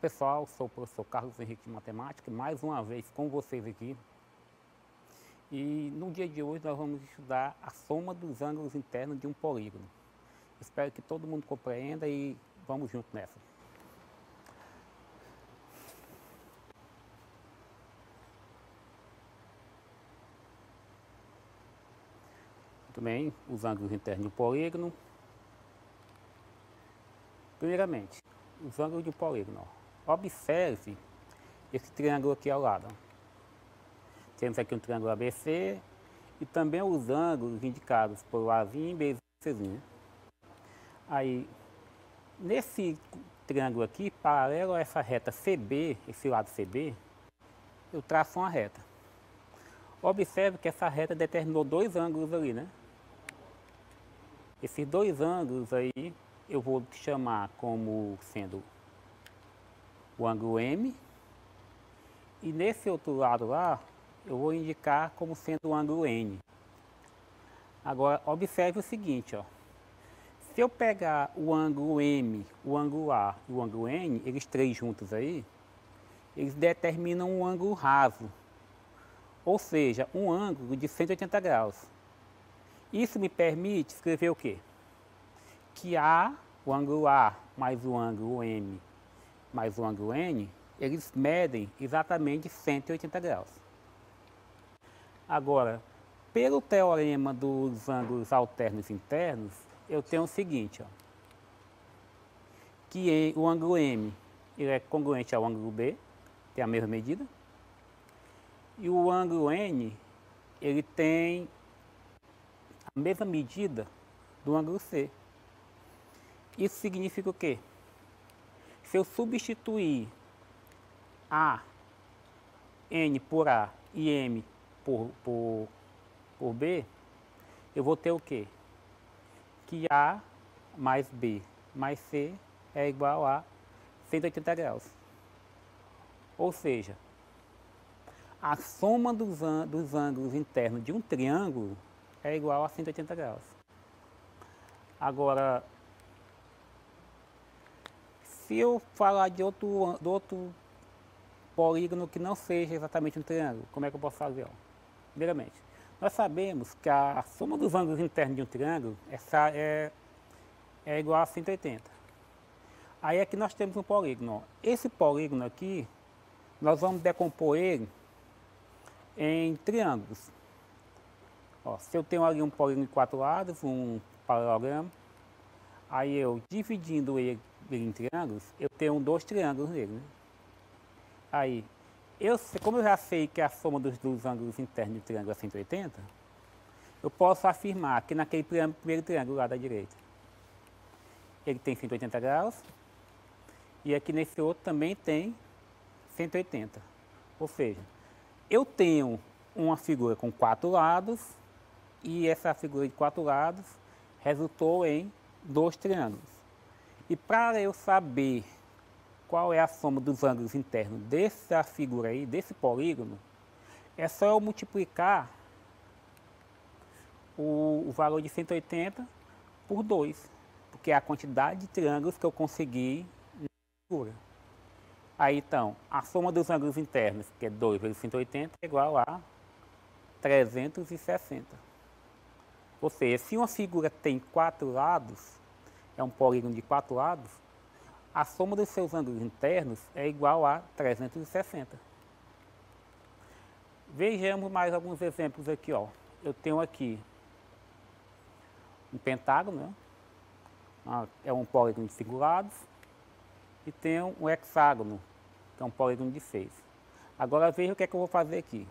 Pessoal, sou o professor Carlos Henrique de Matemática, mais uma vez com vocês aqui. E no dia de hoje nós vamos estudar a soma dos ângulos internos de um polígono. Espero que todo mundo compreenda e vamos junto nessa. Muito bem, os ângulos internos de um polígono. Primeiramente, os ângulos de um polígono. Observe esse triângulo aqui ao lado. Temos aqui um triângulo ABC e também os ângulos indicados por Azinho, Bzinho e Czinho. Aí, nesse triângulo aqui, paralelo a essa reta CB, esse lado CB, eu traço uma reta. Observe que essa reta determinou dois ângulos ali, né? Esses dois ângulos aí eu vou chamar como sendo o ângulo M, e nesse outro lado lá eu vou indicar como sendo o ângulo N. Agora observe o seguinte, ó. Se eu pegar o ângulo M, o ângulo A e o ângulo N, eles três juntos aí, eles determinam um ângulo raso, ou seja, um ângulo de 180 graus. Isso me permite escrever o quê? Que o ângulo A mais o ângulo M mais o ângulo N, eles medem exatamente 180 graus. Agora, pelo teorema dos ângulos alternos internos, eu tenho o seguinte, ó, que o ângulo M ele é congruente ao ângulo B, tem a mesma medida, e o ângulo N ele tem a mesma medida do ângulo C. Isso significa o quê? Se eu substituir N por A e M por B, eu vou ter o quê? Que A mais B mais C é igual a 180 graus. Ou seja, a soma dos ângulos internos de um triângulo é igual a 180 graus. Agora, se eu falar de outro polígono que não seja exatamente um triângulo, como é que eu posso fazer? Ó? Primeiramente, nós sabemos que a soma dos ângulos internos de um triângulo é igual a 180. Aí aqui nós temos um polígono. Ó. Esse polígono aqui, nós vamos decompor ele em triângulos. Ó, se eu tenho ali um polígono de 4 lados, um paralelogramo, aí eu dividindo ele em triângulos, eu tenho dois triângulos nele. Né? Aí, como eu já sei que a soma dos ângulos internos do triângulo é 180, eu posso afirmar que naquele primeiro triângulo lá da direita, ele tem 180 graus, e aqui nesse outro também tem 180. Ou seja, eu tenho uma figura com 4 lados, e essa figura de 4 lados resultou em dois triângulos. E para eu saber qual é a soma dos ângulos internos dessa figura aí, desse polígono, é só eu multiplicar o valor de 180 por 2, porque é a quantidade de triângulos que eu consegui na figura. Aí então, a soma dos ângulos internos, que é 2 vezes 180, é igual a 360. Ou seja, se uma figura tem 4 lados, é um polígono de 4 lados, a soma dos seus ângulos internos é igual a 360. Vejamos mais alguns exemplos aqui. Ó. Eu tenho aqui um pentágono, né? É um polígono de 5 lados, e tenho um hexágono, que é um polígono de 6. Agora veja o que é que eu vou fazer aqui.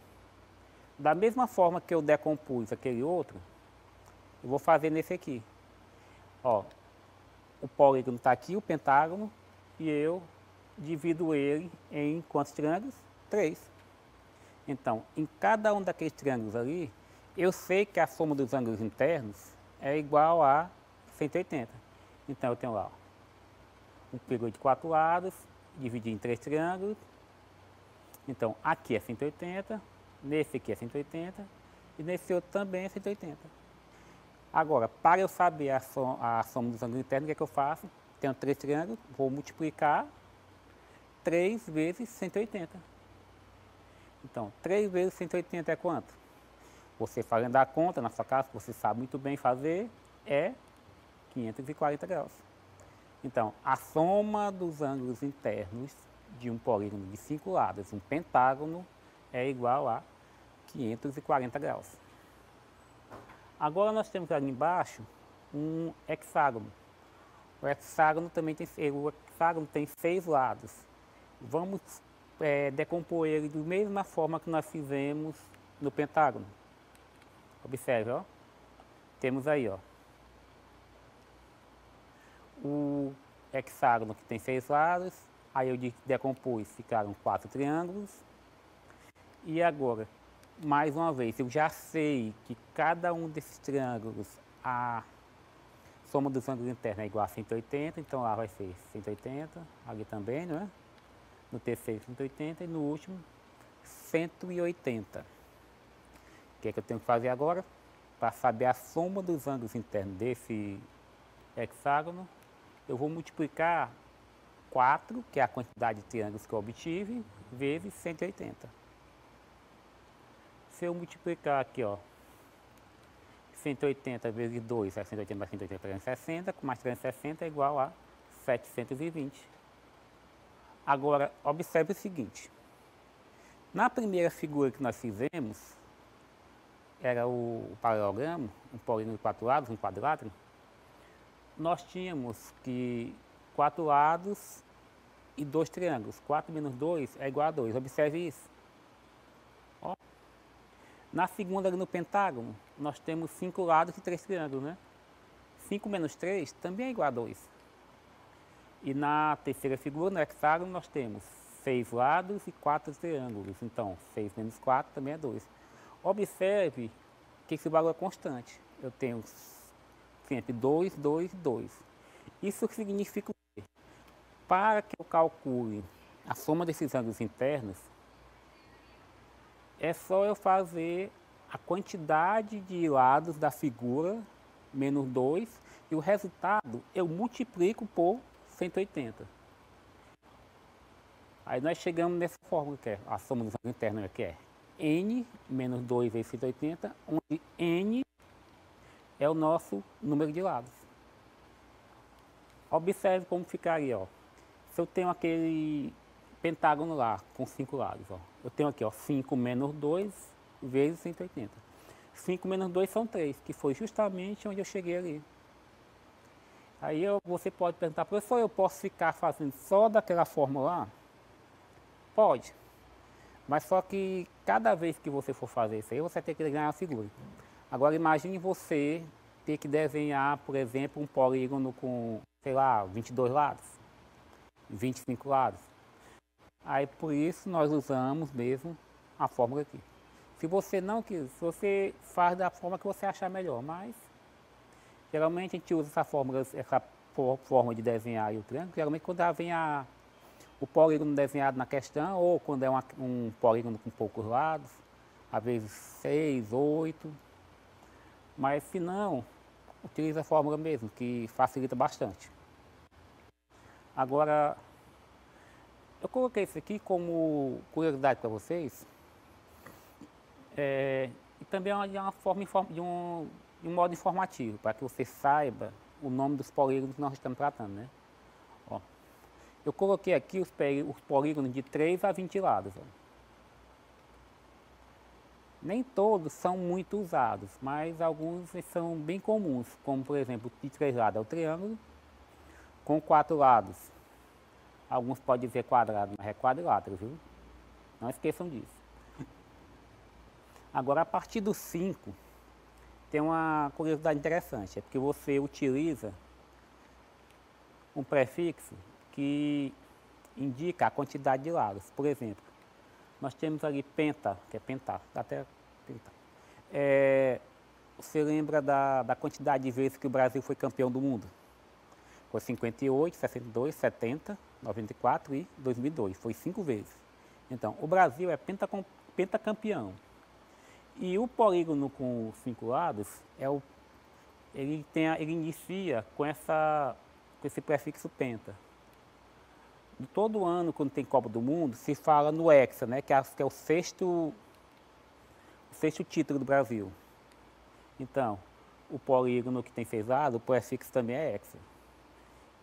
Da mesma forma que eu decompus aquele outro, eu vou fazer nesse aqui. Ó, o polígono está aqui, o pentágono, e eu divido ele em quantos triângulos? 3. Então, em cada um daqueles triângulos ali, eu sei que a soma dos ângulos internos é igual a 180. Então, eu tenho lá um triângulo de 4 lados, dividir em 3 triângulos. Então, aqui é 180, nesse aqui é 180, e nesse outro também é 180. Agora, para eu saber a soma dos ângulos internos, o que é que eu faço? Tenho 3 triângulos, vou multiplicar 3 vezes 180. Então, 3 vezes 180 é quanto? Você fazendo a conta na sua casa, que você sabe muito bem fazer, é 540 graus. Então, a soma dos ângulos internos de um polígono de 5 lados, um pentágono, é igual a 540 graus. Agora nós temos ali embaixo um hexágono. O hexágono tem 6 lados. Vamos decompor ele da mesma forma que nós fizemos no pentágono. Observe, ó. Temos aí, ó, o hexágono que tem 6 lados. Aí eu decompus, ficaram 4 triângulos. E agora, mais uma vez, eu já sei que cada um desses triângulos, a soma dos ângulos internos é igual a 180, então lá vai ser 180, ali também, não é? No terceiro 180 e no último 180. O que é que eu tenho que fazer agora? Para saber a soma dos ângulos internos desse hexágono, eu vou multiplicar 4, que é a quantidade de triângulos que eu obtive, vezes 180. Se eu multiplicar aqui, ó, 180 vezes 2, é 180 mais 180, 360, com mais 360 é igual a 720. Agora, observe o seguinte. Na primeira figura que nós fizemos, era o paralelogramo, um polígono de 4 lados, um quadrilátero. Nós tínhamos que 4 lados e 2 triângulos. 4 menos 2 é igual a 2. Observe isso. Ó. Na segunda, ali no pentágono, nós temos 5 lados e 3 triângulos, né? 5 menos 3 também é igual a 2. E na terceira figura, no hexágono, nós temos 6 lados e 4 triângulos. Então, 6 menos 4 também é 2. Observe que esse valor é constante. Eu tenho sempre 2, 2 e 2. Isso significa o quê? Para que eu calcule a soma desses ângulos internos, é só eu fazer a quantidade de lados da figura, menos 2, e o resultado eu multiplico por 180. Aí nós chegamos nessa fórmula que é a soma dos ângulos internos, que é n menos 2 vezes 180, onde n é o nosso número de lados. Observe como ficaria, ó. Se eu tenho aquele pentágono lá com 5 lados, ó. Eu tenho aqui, ó, 5 menos 2 vezes 180. 5 menos 2 são 3, que foi justamente onde eu cheguei ali. Aí você pode perguntar, professor, eu posso ficar fazendo só daquela fórmula lá? Pode. Mas só que cada vez que você for fazer isso aí, você tem que desenhar a figura. Agora imagine você ter que desenhar, por exemplo, um polígono com, sei lá, 22 lados, 25 lados. Aí por isso nós usamos mesmo a fórmula aqui. Se você não quiser, você faz da forma que você achar melhor, mas geralmente a gente usa essa forma de desenhar o triângulo, geralmente quando vem o polígono desenhado na questão, ou quando é um polígono com poucos lados, às vezes 6, 8, mas se não, utiliza a fórmula mesmo, que facilita bastante. Agora, eu coloquei isso aqui como curiosidade para vocês, e também de um modo informativo, para que você saiba o nome dos polígonos que nós estamos tratando, né? Ó, eu coloquei aqui os polígonos de 3 a 20 lados. Ó. Nem todos são muito usados, mas alguns são bem comuns, como por exemplo, de 3 lados é o triângulo, com 4 lados. Alguns podem dizer quadrado, mas é quadrilátero, viu? Não esqueçam disso. Agora, a partir do 5, tem uma curiosidade interessante, é porque você utiliza um prefixo que indica a quantidade de lados. Por exemplo, nós temos ali penta, que é pentar, até penta. Você lembra da quantidade de vezes que o Brasil foi campeão do mundo? Foi 58, 62, 70, 94 e 2002. Foi 5 vezes. Então, o Brasil é pentacampeão. E o polígono com 5 lados, ele inicia com esse prefixo penta. todo ano, quando tem Copa do Mundo, se fala no Hexa, né? Que é o sexto título do Brasil. Então, o polígono que tem 6 lados, o prefixo também é hexa.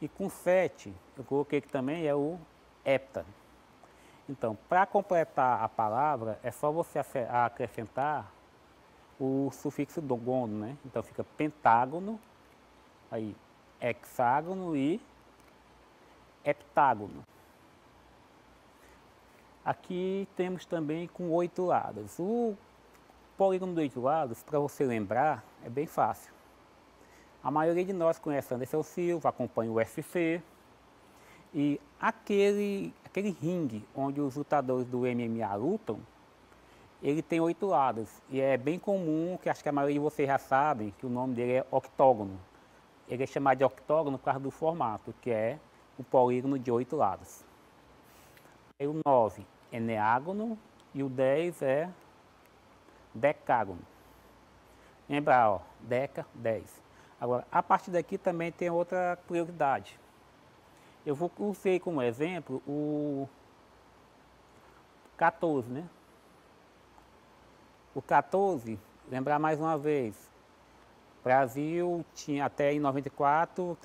E com 7, eu coloquei que também é o hepta. Então, para completar a palavra, é só você acrescentar o sufixo dogono, né? Então fica pentágono, aí hexágono e heptágono. Aqui temos também com 8 lados. O polígono de 8 lados, para você lembrar, é bem fácil. A maioria de nós conhece Anderson Silva, acompanha o UFC. E aquele ringue onde os lutadores do MMA lutam, ele tem 8 lados. E é bem comum, que acho que a maioria de vocês já sabem, que o nome dele é octógono. Ele é chamado de octógono por causa do formato, que é o polígono de 8 lados. Aí o 9 é neágono e o 10 é decágono. Lembrar, ó, deca, 10. Agora, a partir daqui também tem outra prioridade. Eu usei como exemplo o 14, né? O 14, lembrar mais uma vez, Brasil tinha até em 94,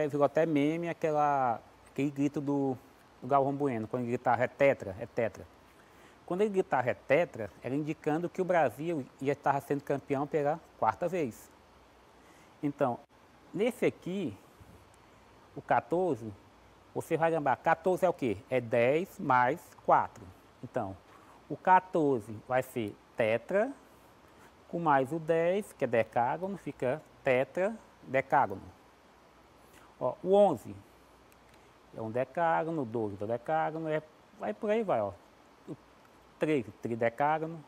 virou até meme aquele grito do Galvão Bueno, quando ele gritava é tetra, é tetra. Quando ele gritava é tetra, era indicando que o Brasil ia estar sendo campeão pela 4ª vez. Então, nesse aqui, o 14, você vai lembrar, 14 é o quê? É 10 mais 4. Então, o 14 vai ser tetra, com mais o 10, que é decágono, fica tetra, decágono. Ó, o 11 é um decágono, o 12 é um decágono, vai por aí, vai, ó. O 13, tridecágono.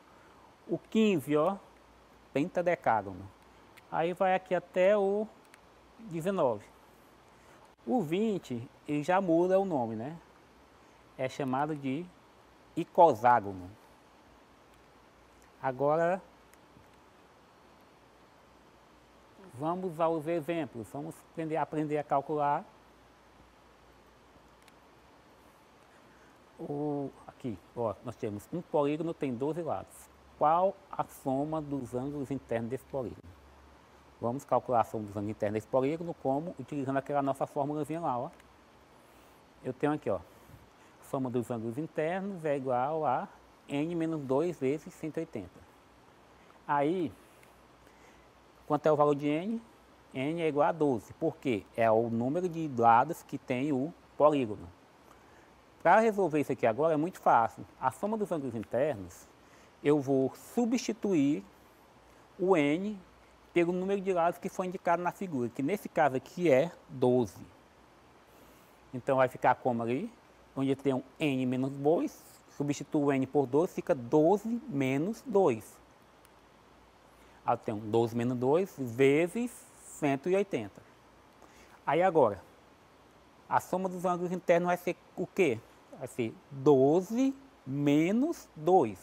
O 15, ó, pentadecágono. Aí vai aqui até o 19. O 20, ele já muda o nome, né? É chamado de icoságono. Agora, vamos aos exemplos. Vamos aprender a calcular. Aqui, ó, nós temos um polígono tem 12 lados. Qual a soma dos ângulos internos desse polígono? Vamos calcular a soma dos ângulos internos desse polígono como utilizando aquela nossa formulazinha lá, ó. Eu tenho aqui, ó, soma dos ângulos internos é igual a n menos 2 vezes 180. Aí, quanto é o valor de n? N é igual a 12, porque é o número de lados que tem o polígono. Para resolver isso aqui agora é muito fácil. A soma dos ângulos internos, eu vou substituir o n pelo número de lados que foi indicado na figura, que nesse caso aqui é 12. Então vai ficar como ali, onde eu tenho n menos 2, substituo o n por 12, fica 12 menos 2. Aí eu tenho 12 menos 2 vezes 180. Aí agora, a soma dos ângulos internos vai ser o quê? Vai ser 12 menos 2.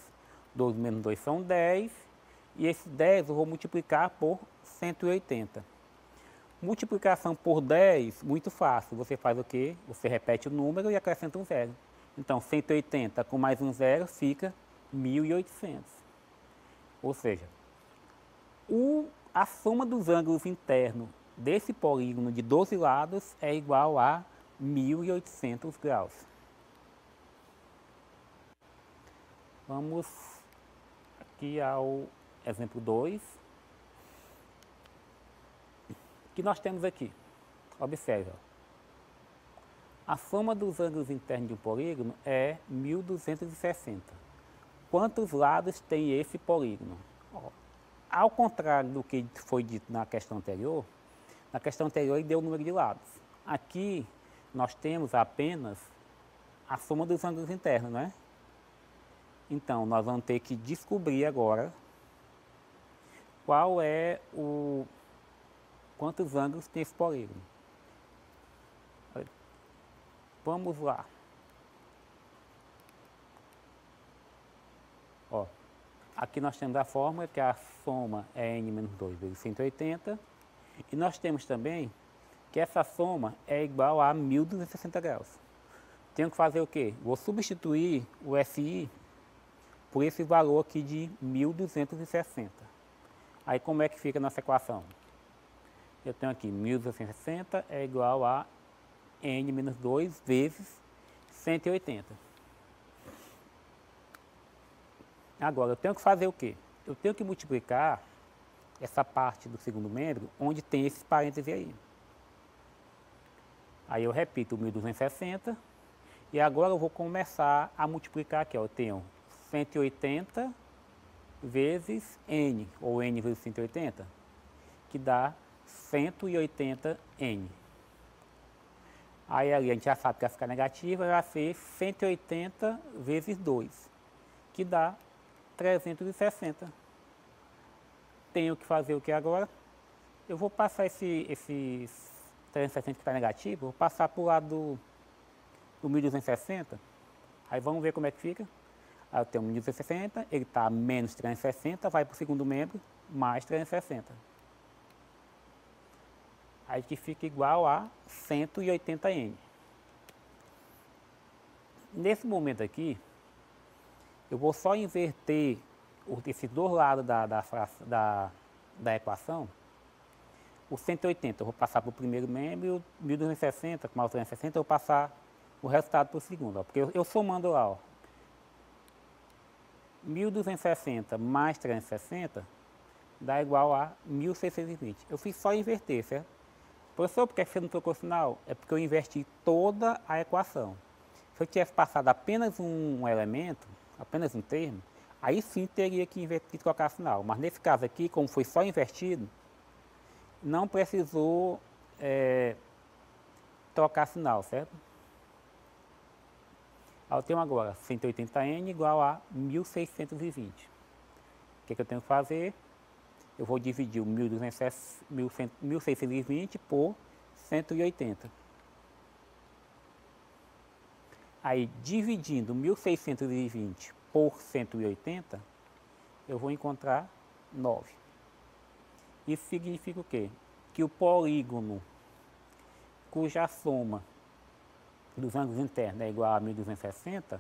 12 menos 2 são 10. E esse 10 eu vou multiplicar por 180. Multiplicação por 10, muito fácil. Você faz o quê? Você repete o número e acrescenta um zero. Então, 180 com mais um zero fica 1.800. Ou seja, a soma dos ângulos internos desse polígono de 12 lados é igual a 1.800 graus. Vamos aqui ao exemplo 2. O que nós temos aqui? Observe. A soma dos ângulos internos de um polígono é 1.260. Quantos lados tem esse polígono? Ao contrário do que foi dito na questão anterior ele deu o número de lados. Aqui nós temos apenas a soma dos ângulos internos, né? Então, nós vamos ter que descobrir agora quantos ângulos tem esse polígono. Vamos lá. Ó, aqui nós temos a fórmula que a soma é n menos 2 vezes 180. E nós temos também que essa soma é igual a 1.260 graus. Tenho que fazer o quê? Vou substituir o SI por esse valor aqui de 1.260. Aí como é que fica nessa equação? Eu tenho aqui 1.260 é igual a N menos 2 vezes 180. Agora eu tenho que fazer o quê? Eu tenho que multiplicar essa parte do segundo membro onde tem esses parênteses aí. Aí eu repito 1.260 e agora eu vou começar a multiplicar aqui. Ó. Eu tenho 180 vezes N, ou N vezes 180, que dá 180N. Aí ali a gente já sabe que vai ficar negativa, vai ser 180 vezes 2, que dá 360. Tenho que fazer o que agora? Eu vou passar esses 360 que está negativo, vou passar para o lado do 1.260. Aí vamos ver como é que fica. Aí eu tenho 1.260, ele está menos 360, vai para o segundo membro, mais 360. Aí que fica igual a 180N. Nesse momento aqui, eu vou só inverter esses dois lados da equação. O 180 eu vou passar para o primeiro membro e o 1.260 com mais 360 eu vou passar o resultado para o segundo. Ó, porque eu somando lá, ó, 1.260 mais 360 dá igual a 1.620. Eu fiz só inverter, certo? Professor, por que você não trocou o sinal? É porque eu inverti toda a equação. Se eu tivesse passado apenas um elemento, apenas um termo, aí sim teria que invertir e trocar sinal. Mas nesse caso aqui, como foi só invertido, não precisou trocar sinal, certo? Aí eu tenho agora 180N igual a 1.620. O que eu tenho que fazer? Eu vou dividir o 1.620 por 180. Aí, dividindo 1.620 por 180, eu vou encontrar 9. Isso significa o quê? Que o polígono cuja soma dos ângulos internos é igual a 1.260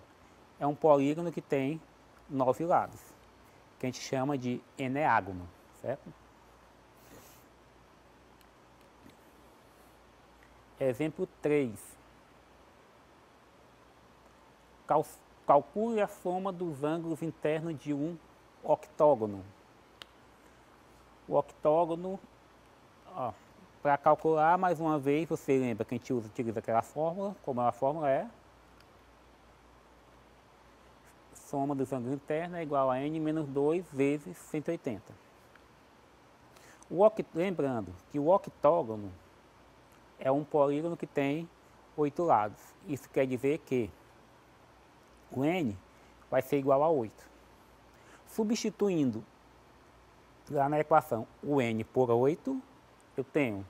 é um polígono que tem 9 lados, que a gente chama de eneágono. Certo? Exemplo 3. Calcule a soma dos ângulos internos de um octógono. O octógono, para calcular, mais uma vez, você lembra que a gente utiliza aquela fórmula, como a fórmula é? Soma dos ângulos internos é igual a N menos 2 vezes 180. Lembrando que o octógono é um polígono que tem 8 lados. Isso quer dizer que o N vai ser igual a 8. Substituindo lá na equação o N por 8, eu tenho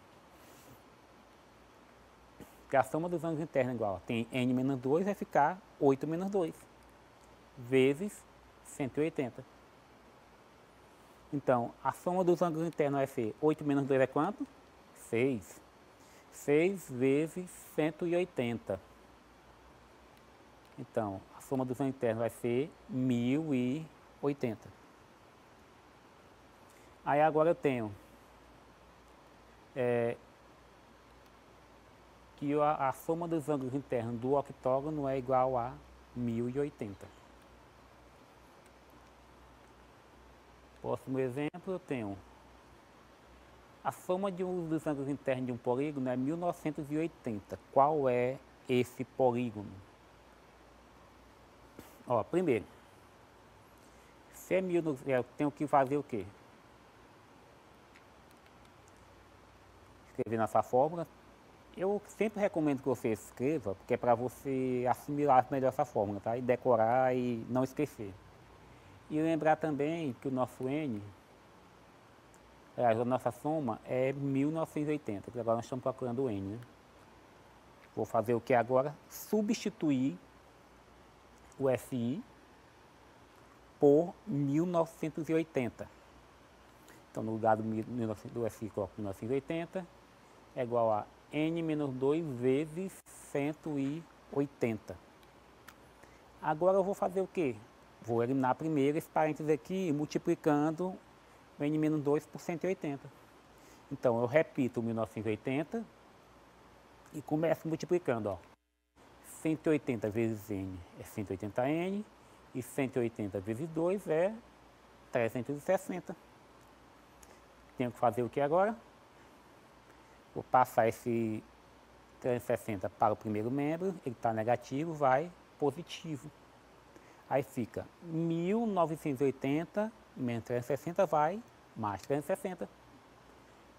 que a soma dos ângulos internos é igual. Tem N menos 2, vai ficar 8 menos 2, vezes 180. Então, a soma dos ângulos internos vai ser 8 menos 2 é quanto? 6. 6 vezes 180. Então, a soma dos ângulos internos vai ser 1.080. Aí agora eu tenho que a soma dos ângulos internos do octógono é igual a 1.080. Próximo exemplo, eu tenho a soma dos ângulos internos de um polígono é 1980. Qual é esse polígono? Ó, primeiro, se é eu tenho que fazer o quê? Escrever nessa fórmula. Eu sempre recomendo que você escreva, porque é para você assimilar melhor essa fórmula, tá? E decorar e não esquecer. E lembrar também que o nosso N, a nossa soma é 1980, porque agora nós estamos procurando o N, né? Vou fazer o que agora? Substituir o SI por 1980. Então, no lugar do SI, coloco 1980, é igual a N menos 2 vezes 180. 80. Agora eu vou fazer o quê? Vou eliminar primeiro esse parênteses aqui, multiplicando o n-2 por 180. Então eu repito 1980 e começo multiplicando, ó. 180 vezes n é 180n e 180 vezes 2 é 360. Tenho que fazer o que agora? Vou passar esse 360 para o primeiro membro, ele está negativo, vai positivo. Aí fica 1980 menos 360 vai mais 360,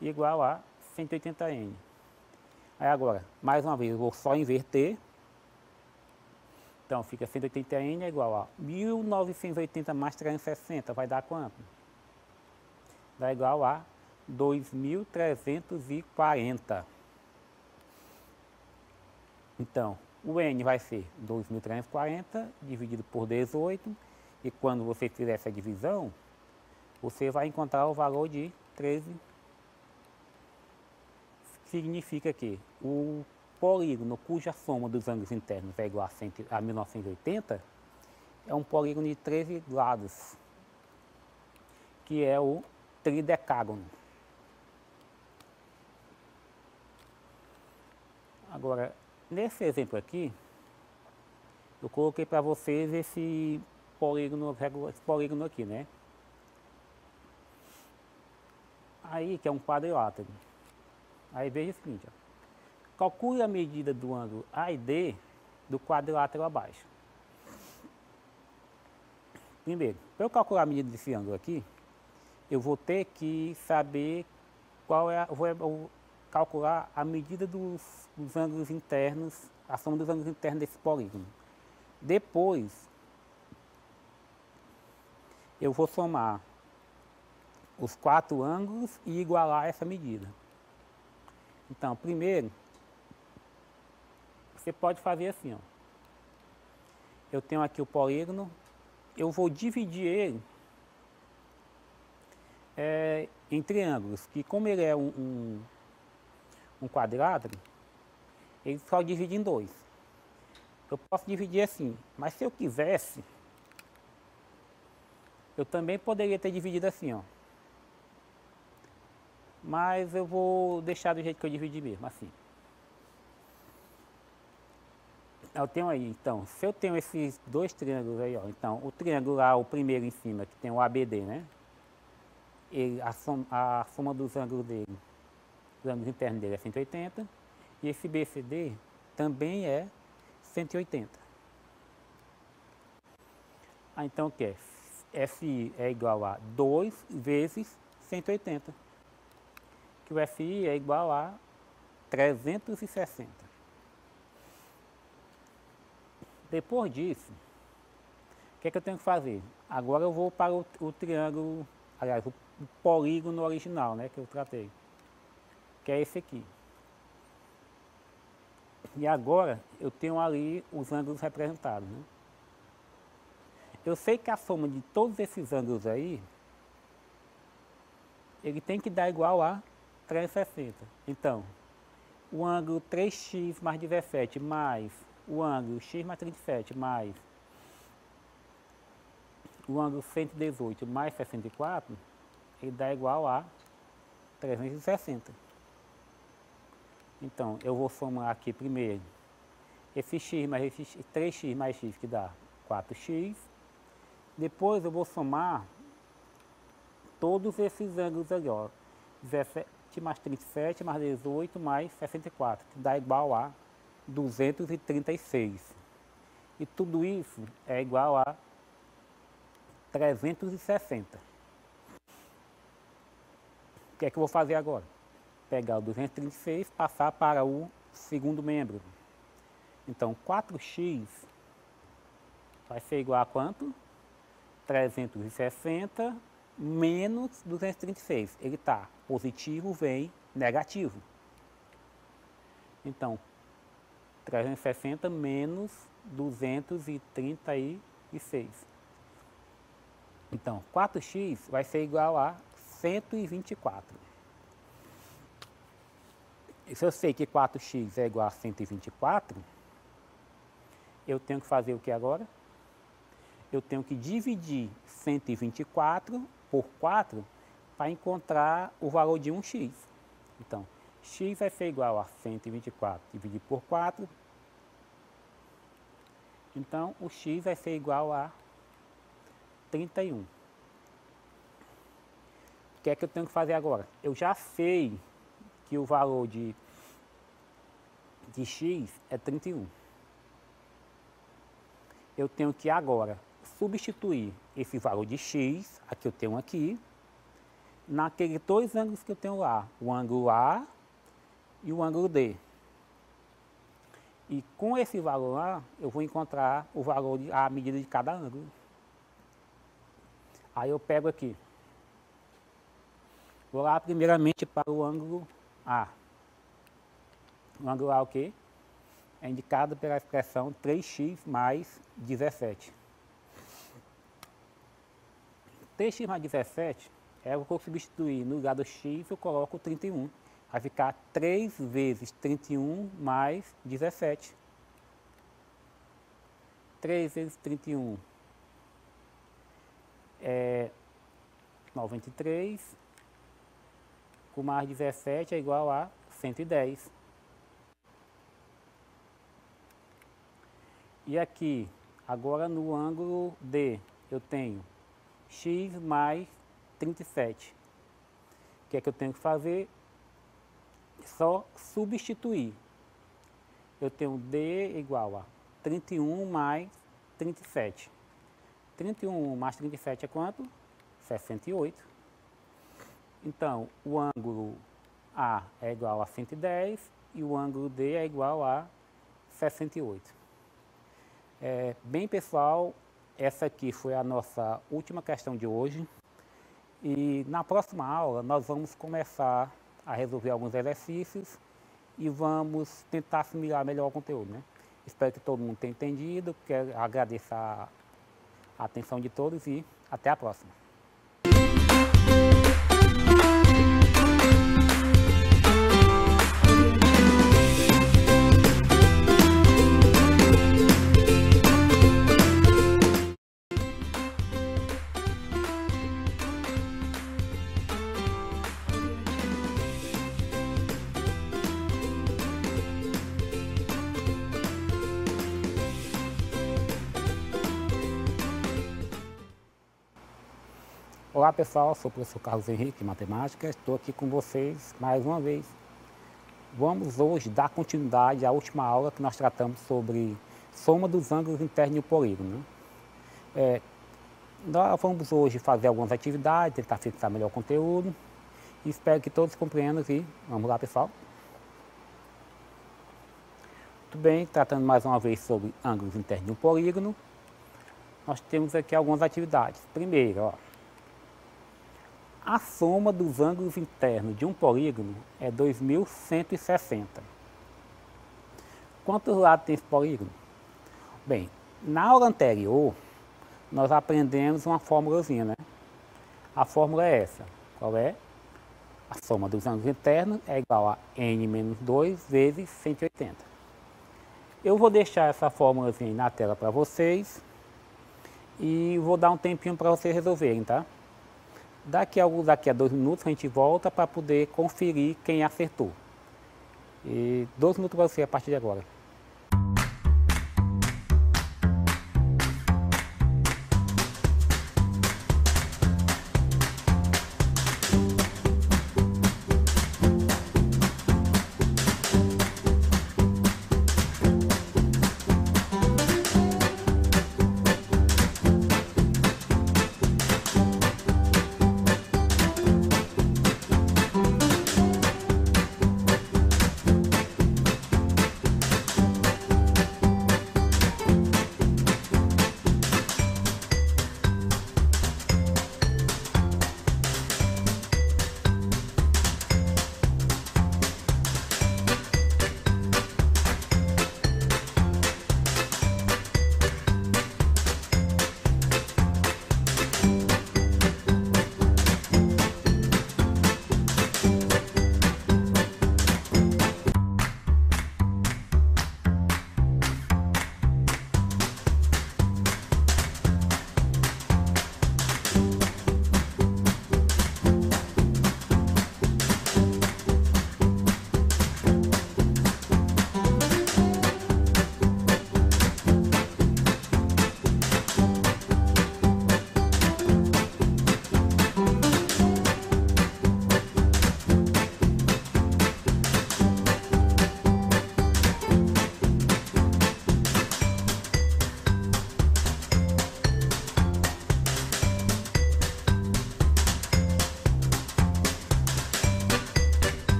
igual a 180n. Aí agora, mais uma vez, eu vou só inverter. Então fica 180n é igual a 1980 mais 360, vai dar quanto? Dá igual a 2.340. Então, o n vai ser 2.340 dividido por 18, e quando você fizer essa divisão, você vai encontrar o valor de 13. Significa que o polígono cuja soma dos ângulos internos é igual a 1980 é um polígono de 13 lados, que é o tridecágono. Agora, nesse exemplo aqui, eu coloquei para vocês esse polígono aqui, né? Aí, que é um quadrilátero. Aí veja o seguinte, ó. Calcule a medida do ângulo A e D do quadrilátero abaixo. Primeiro, para eu calcular a medida desse ângulo aqui, eu vou ter que saber qual é vou calcular a medida dos ângulos internos, a soma dos ângulos internos desse polígono. Depois, eu vou somar os 4 ângulos e igualar essa medida. Então, primeiro, você pode fazer assim, ó. Eu tenho aqui o polígono, eu vou dividir ele em triângulos, que como ele é um quadrilátero, ele só divide em 2. Eu posso dividir assim, mas se eu quisesse, eu também poderia ter dividido assim, ó. Mas eu vou deixar do jeito que eu dividi mesmo, assim. Eu tenho aí, então, se eu tenho esses 2 triângulos aí, ó, então, o triângulo lá, o primeiro em cima, que tem o ABD, né? A soma dos ângulos dele, os ângulos internos dele é 180, e esse BCD também é 180. Então o que é? FI é igual a 2 vezes 180, que o FI é igual a 360. Depois disso, o que é que eu tenho que fazer? Agora eu vou para o triângulo, aliás, o polígono original, né, que eu tratei, que é esse aqui. E agora eu tenho ali os ângulos representados, né? Eu sei que a soma de todos esses ângulos aí, ele tem que dar igual a 360. Então, o ângulo 3x mais 17 mais o ângulo x mais 37 mais o ângulo 118 mais 64, ele dá igual a 360. Então, eu vou somar aqui primeiro esse x mais esse 3x mais x, que dá 4x. Depois eu vou somar todos esses ângulos ali, ó. 17 mais 37 mais 18 mais 64, que dá igual a 236. E tudo isso é igual a 360. O que é que eu vou fazer agora? Pegar o 236 e passar para o segundo membro. Então, 4x vai ser igual a quanto? 360 menos 236. Ele está positivo, vem negativo. Então, 360 menos 236. Então, 4x vai ser igual a 124. E se eu sei que 4x é igual a 124, eu tenho que fazer o que agora? Eu tenho que dividir 124 por 4 para encontrar o valor de 1x. Então, x vai ser igual a 124 dividido por 4. Então, o x vai ser igual a 31. O que é que eu tenho que fazer agora? Eu já sei que o valor de x é 31. Eu tenho que agora substituir esse valor de x, que eu tenho aqui, naqueles dois ângulos que eu tenho lá, o ângulo A e o ângulo D. E com esse valor lá, eu vou encontrar o valor, a medida de cada ângulo. Aí eu pego aqui. Vou lá primeiramente para o ângulo A. O ângulo A é o quê? É indicado pela expressão 3x mais 17. 3x mais 17 é o que eu substituir. No lugar do x eu coloco 31. Vai ficar 3 vezes 31 mais 17. 3 vezes 31 é 93. Com mais 17 é igual a 110. E aqui, agora no ângulo D, eu tenho x mais 37. O que é que eu tenho que fazer? Só substituir. Eu tenho D igual a 31 mais 37. 31 mais 37 é quanto? 68. Então, o ângulo A é igual a 110 e o ângulo D é igual a 68. Bem, pessoal, essa aqui foi a nossa última questão de hoje. E na próxima aula nós vamos começar a resolver alguns exercícios e vamos tentar assimilar melhor o conteúdo, né? Espero que todo mundo tenha entendido. Quero agradecer a atenção de todos e até a próxima. Olá pessoal, sou o professor Carlos Henrique de Matemática, estou aqui com vocês mais uma vez. Vamos hoje dar continuidade à última aula que nós tratamos sobre soma dos ângulos internos de um polígono. Nós vamos hoje fazer algumas atividades, tentar fixar melhor o conteúdo e espero que todos compreendam e vamos lá pessoal. Muito bem, tratando mais uma vez sobre ângulos internos de um polígono, nós temos aqui algumas atividades. Primeiro, ó. A soma dos ângulos internos de um polígono é 2160. Quantos lados tem esse polígono? Bem, na aula anterior, nós aprendemos uma formulazinha, né? A fórmula é essa. Qual é? A soma dos ângulos internos é igual a n menos 2 vezes 180. Eu vou deixar essa formulazinha aí na tela para vocês e vou dar um tempinho para vocês resolverem, tá? Daqui a 2 minutos a gente volta para poder conferir quem acertou. E 2 minutos para você a partir de agora.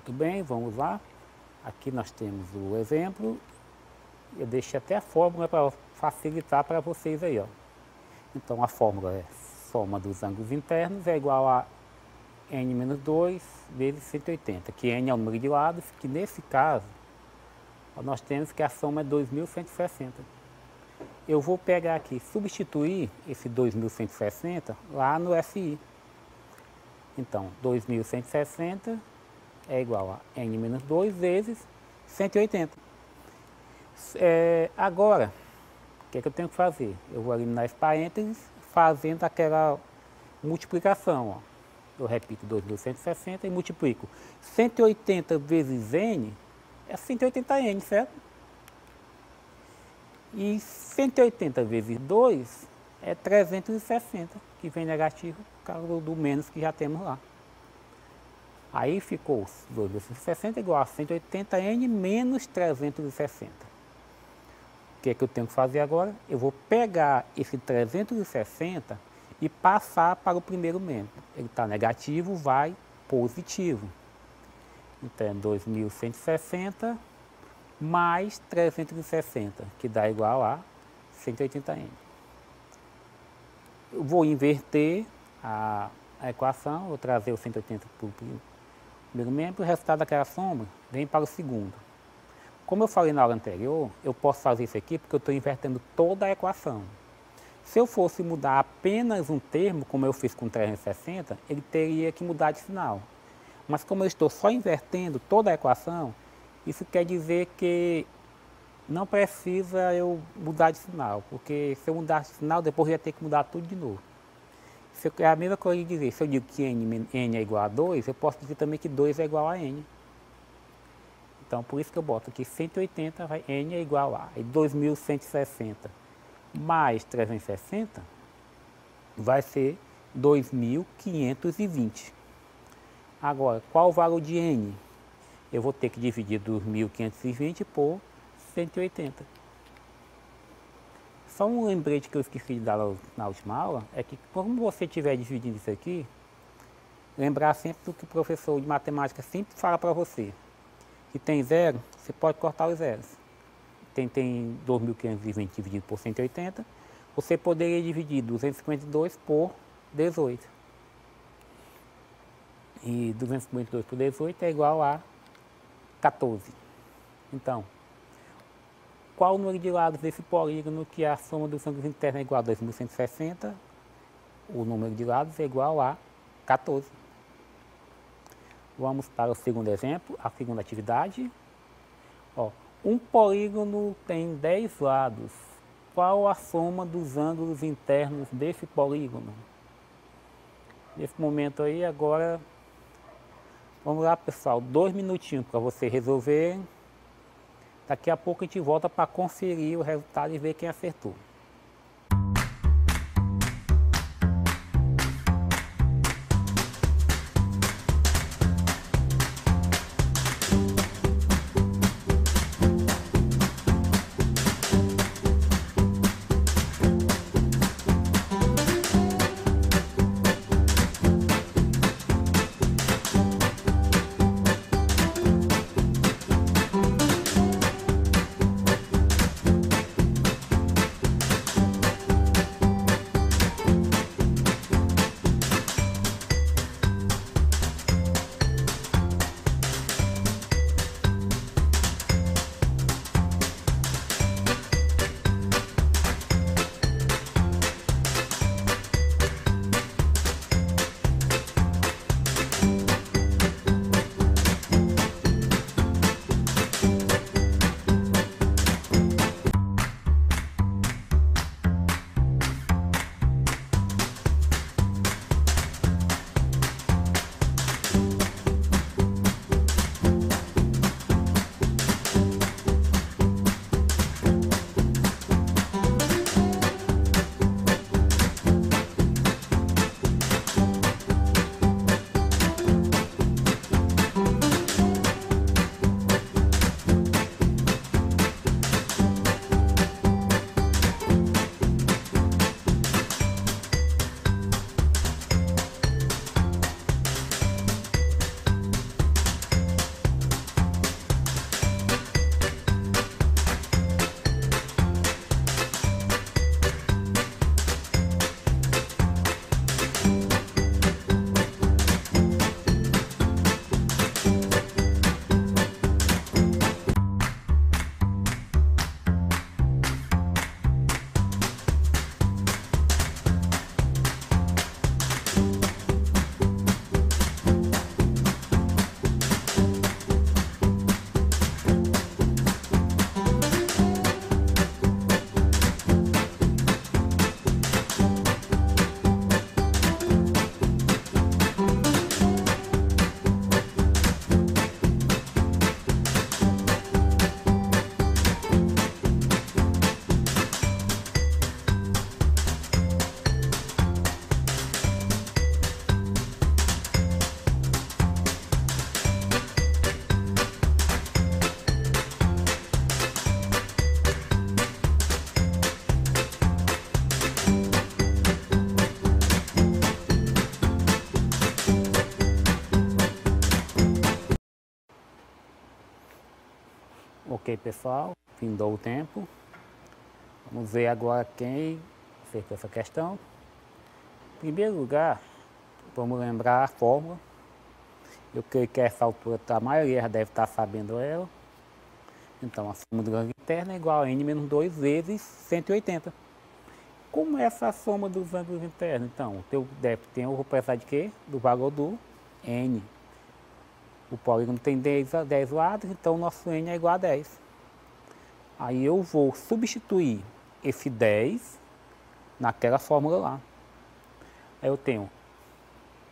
Muito bem, vamos lá. Aqui nós temos o exemplo. Eu deixei até a fórmula para facilitar para vocês aí, ó. Então a fórmula é soma dos ângulos internos é igual a n menos 2 vezes 180, que n é o número de lados, que nesse caso nós temos que a soma é 2.160. Eu vou pegar aqui, substituir esse 2.160 lá no FI. Então, 2.160 é igual a n menos 2 vezes 180. Agora, o que é que eu tenho que fazer? Eu vou eliminar esse parênteses fazendo aquela multiplicação. Ó. Eu repito 2.160 e multiplico. 180 vezes n é 180n, certo? E 180 vezes 2 é 360, que vem negativo por causa do menos que já temos lá. Aí ficou 2.160 igual a 180n menos 360. O que é que eu tenho que fazer agora? Eu vou pegar esse 360 e passar para o primeiro membro. Ele está negativo, vai positivo. Então é 2.160 mais 360, que dá igual a 180n. Eu vou inverter a equação, vou trazer o 180 para o primeiro membro, o resultado daquela soma vem para o segundo. Como eu falei na aula anterior, eu posso fazer isso aqui porque eu estou invertendo toda a equação. Se eu fosse mudar apenas um termo, como eu fiz com 360, ele teria que mudar de sinal. Mas como eu estou só invertendo toda a equação, isso quer dizer que não precisa eu mudar de sinal, porque se eu mudar de sinal, depois eu ia ter que mudar tudo de novo. É a mesma coisa de dizer, se eu digo que n é igual a 2, eu posso dizer também que 2 é igual a n. Então, por isso que eu boto aqui 180, n é igual a 2.160 mais 360 vai ser 2.520. Agora, qual o valor de n? Eu vou ter que dividir 2.520 por 180. Só um lembrete que eu esqueci de dar na última aula, é que quando você estiver dividindo isso aqui, lembrar sempre do que o professor de matemática sempre fala para você. Se tem zero, você pode cortar os zeros. Tem 2.520 dividido por 180, você poderia dividir 252 por 18. E 252 por 18 é igual a 14. Então, qual o número de lados desse polígono que a soma dos ângulos internos é igual a 2.160? O número de lados é igual a 14. Vamos para o segundo exemplo, a segunda atividade. Ó, um polígono tem 10 lados. Qual a soma dos ângulos internos desse polígono? Nesse momento aí, agora, vamos lá, pessoal, 2 minutinhos para você resolver. Daqui a pouco a gente volta para conferir o resultado e ver quem acertou. Ok, pessoal, findou o tempo. Vamos ver agora quem fez essa questão. Em primeiro lugar, vamos lembrar a fórmula. Eu creio que a essa altura a maioria já deve estar sabendo ela. Então, a soma do ângulo interno é igual a n menos 2 vezes 180. Como é essa soma dos ângulos internos? Então, o teu débito tem, eu vou precisar de quê? Do valor do n. O polígono tem 10 lados, então o nosso n é igual a 10. Aí eu vou substituir esse 10 naquela fórmula lá. Aí eu tenho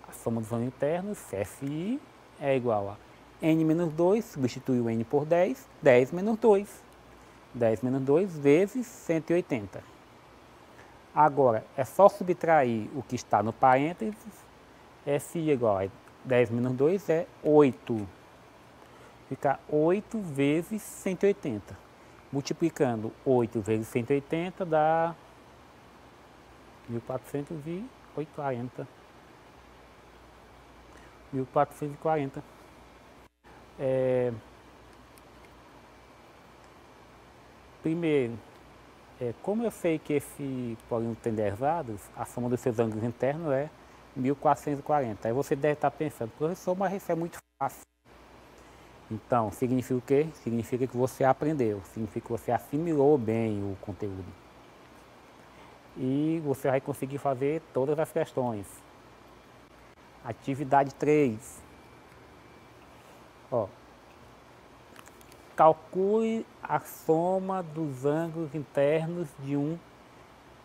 a soma dos ângulos internos, FI, é igual a n menos 2, substitui o n por 10, 10 menos 2. 10 menos 2 vezes 180. Agora, é só subtrair o que está no parênteses. FI é igual a 10 menos 2 é 8. Fica 8 vezes 180. Multiplicando 8 vezes 180 dá 1440. 1440. Primeiro, como eu sei que esse polígono tem 10 lados, a soma dos seus ângulos internos é 1440. Aí você deve estar pensando, professor, mas isso é muito fácil. Então, significa o quê? Significa que você aprendeu, significa que você assimilou bem o conteúdo. E você vai conseguir fazer todas as questões. Atividade 3. Ó, calcule a soma dos ângulos internos de um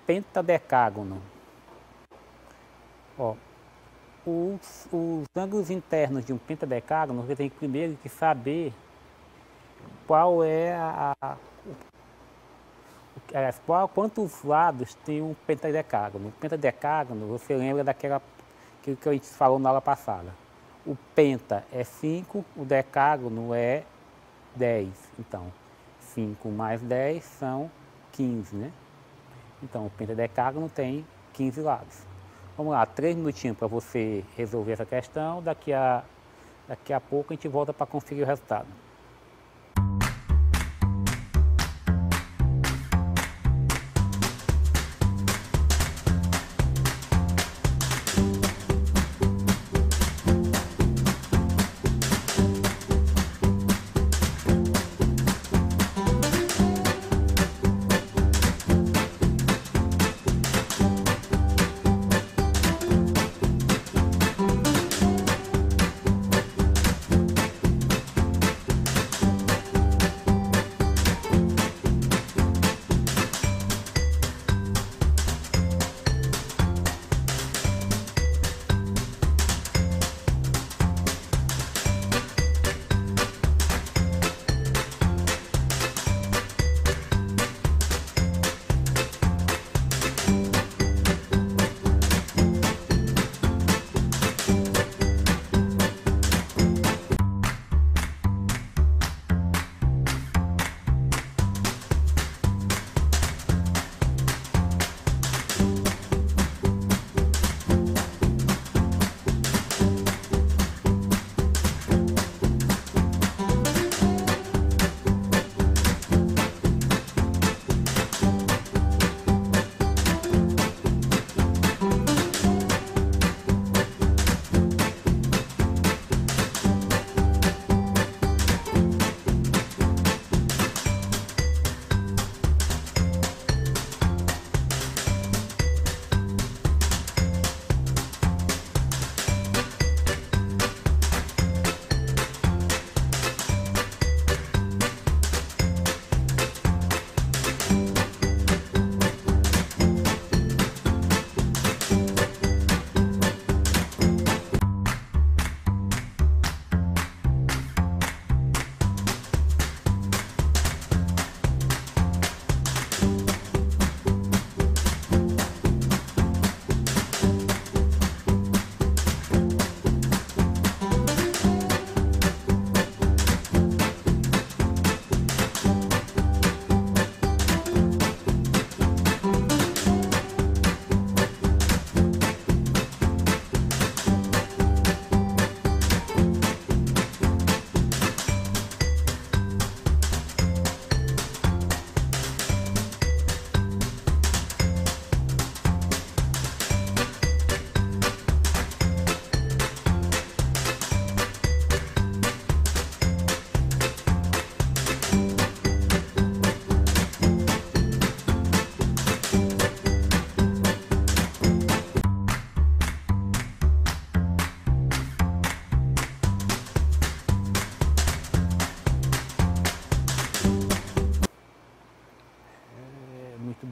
pentadecágono. Ó, os ângulos internos de um pentadecágono, você tem primeiro que saber qual é quantos lados tem um pentadecágono. O pentadecágono, você lembra daquilo que a gente falou na aula passada. O penta é 5, o decágono é 10. Então, 5 mais 10 são 15, né? Então, o pentadecágono tem 15 lados. Vamos lá, 3 minutinhos para você resolver essa questão. Daqui a pouco a gente volta para conferir o resultado.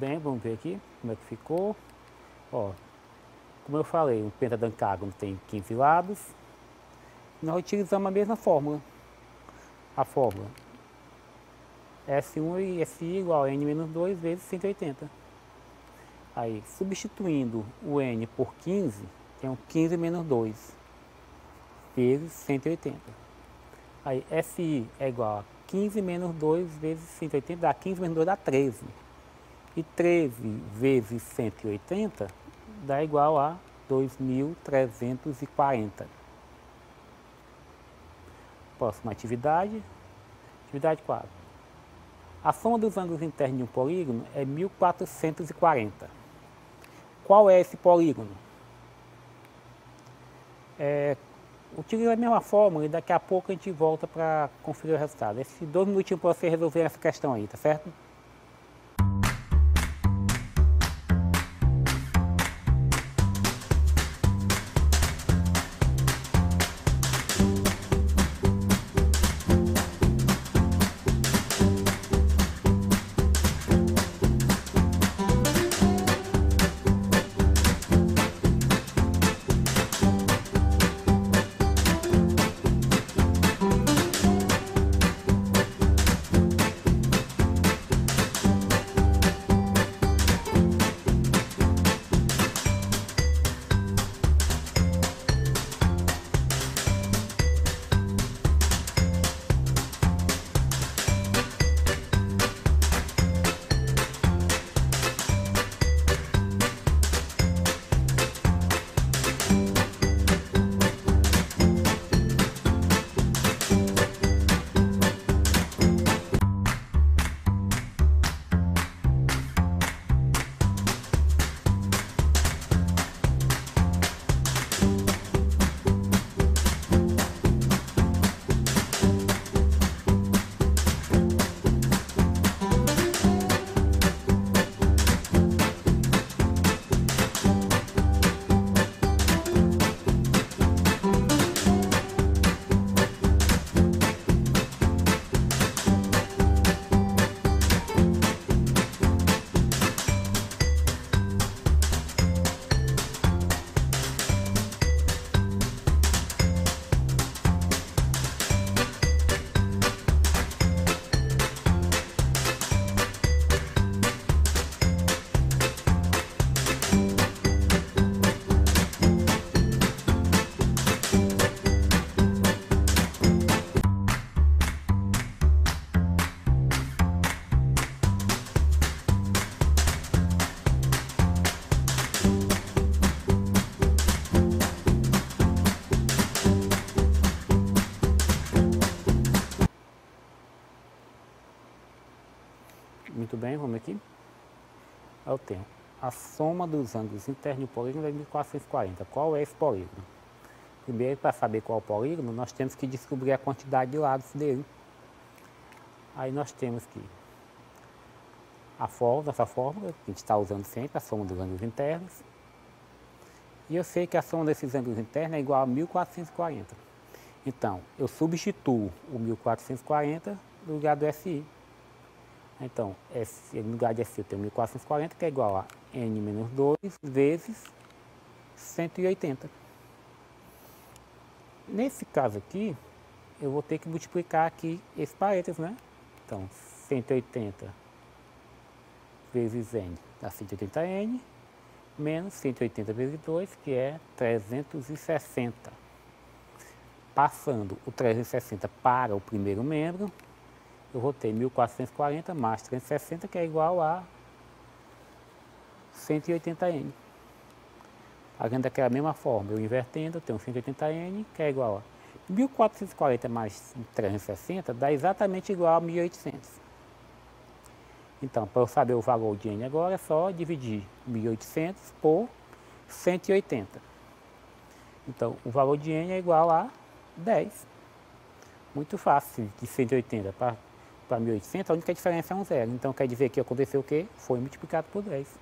bem, vamos ver aqui como é que ficou. Ó, como eu falei, um pentadecágono tem 15 lados. Nós utilizamos a mesma fórmula. A fórmula S1 e SI igual a N menos 2 vezes 180. Aí, substituindo o N por 15, tem um 15 menos 2 vezes 180. Aí, SI é igual a 15 menos 2 vezes 180, dá 15 menos 2 dá 13. E 13 vezes 180 dá igual a 2.340. Próxima atividade. Atividade 4. A soma dos ângulos internos de um polígono é 1440. Qual é esse polígono? Utiliza a mesma fórmula e daqui a pouco a gente volta para conferir o resultado. Esses 2 minutinhos para você resolver essa questão aí, tá certo? Muito bem, vamos aqui. Eu tenho a soma dos ângulos internos do polígono é 1440. Qual é esse polígono? Primeiro, para saber qual é o polígono, nós temos que descobrir a quantidade de lados dele. Aí nós temos que nossa fórmula, que a gente está usando sempre, a soma dos ângulos internos. E eu sei que a soma desses ângulos internos é igual a 1440. Então, eu substituo o 1440 no lugar do SI. Então, no lugar de SI eu tenho 1440, que é igual a N menos 2 vezes 180. Nesse caso aqui, eu vou ter que multiplicar aqui esse parênteses, né? Então, 180 vezes N dá 180N, menos 180 vezes 2, que é 360. Passando o 360 para o primeiro membro, eu vou ter 1440 mais 360, que é igual a 180N. Fazendo daquela mesma forma, eu invertendo, eu tenho 180N, que é igual a 1440 mais 360, dá exatamente igual a 1800. Então, para eu saber o valor de N agora, é só dividir 1800 por 180. Então, o valor de N é igual a 10. Muito fácil, de 180 para 1800, a única diferença é um zero. Então, quer dizer que aconteceu o quê? Foi multiplicado por 10.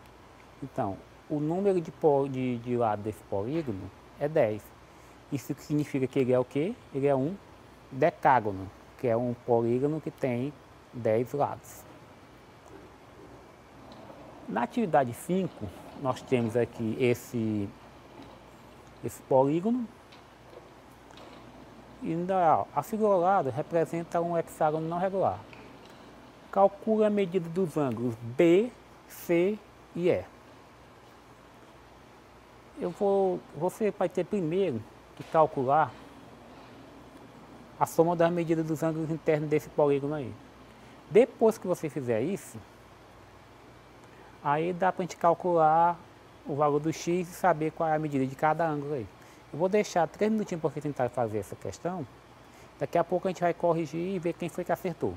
Então, o número de lado desse polígono é 10. Isso significa que ele é o quê? Ele é um decágono, que é um polígono que tem 10 lados. Na atividade 5, nós temos aqui esse polígono. E a figura ao lado representa um hexágono não regular. Calcule a medida dos ângulos B, C e E. Você vai ter primeiro que calcular a soma das medidas dos ângulos internos desse polígono aí. Depois que você fizer isso, aí dá para a gente calcular o valor do x e saber qual é a medida de cada ângulo aí. Eu vou deixar 3 minutinhos para você tentar fazer essa questão. Daqui a pouco a gente vai corrigir e ver quem foi que acertou.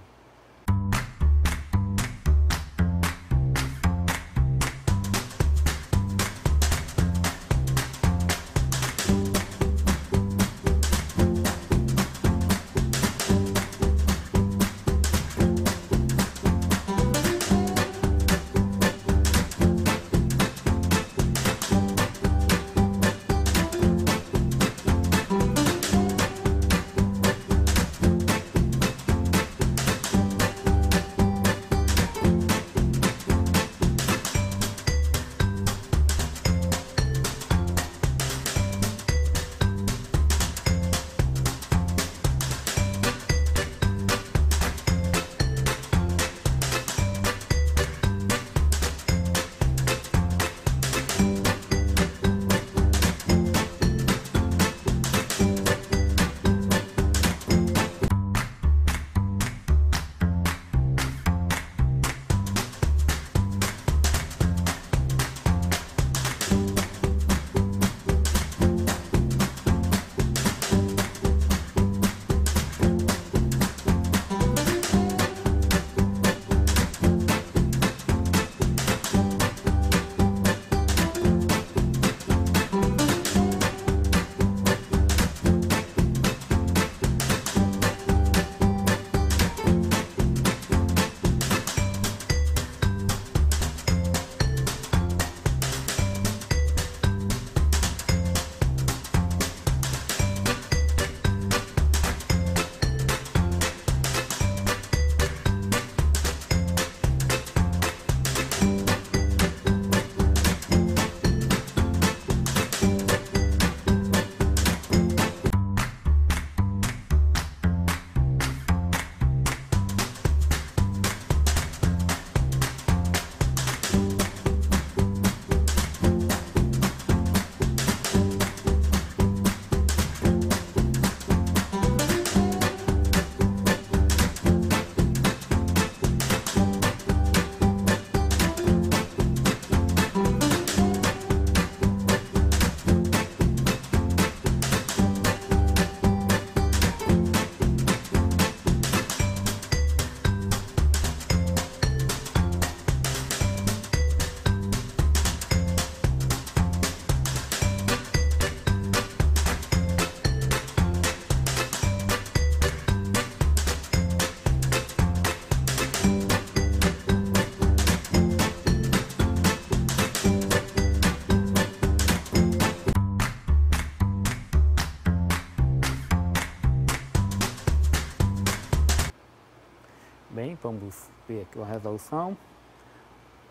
Bem, vamos ver aqui a resolução.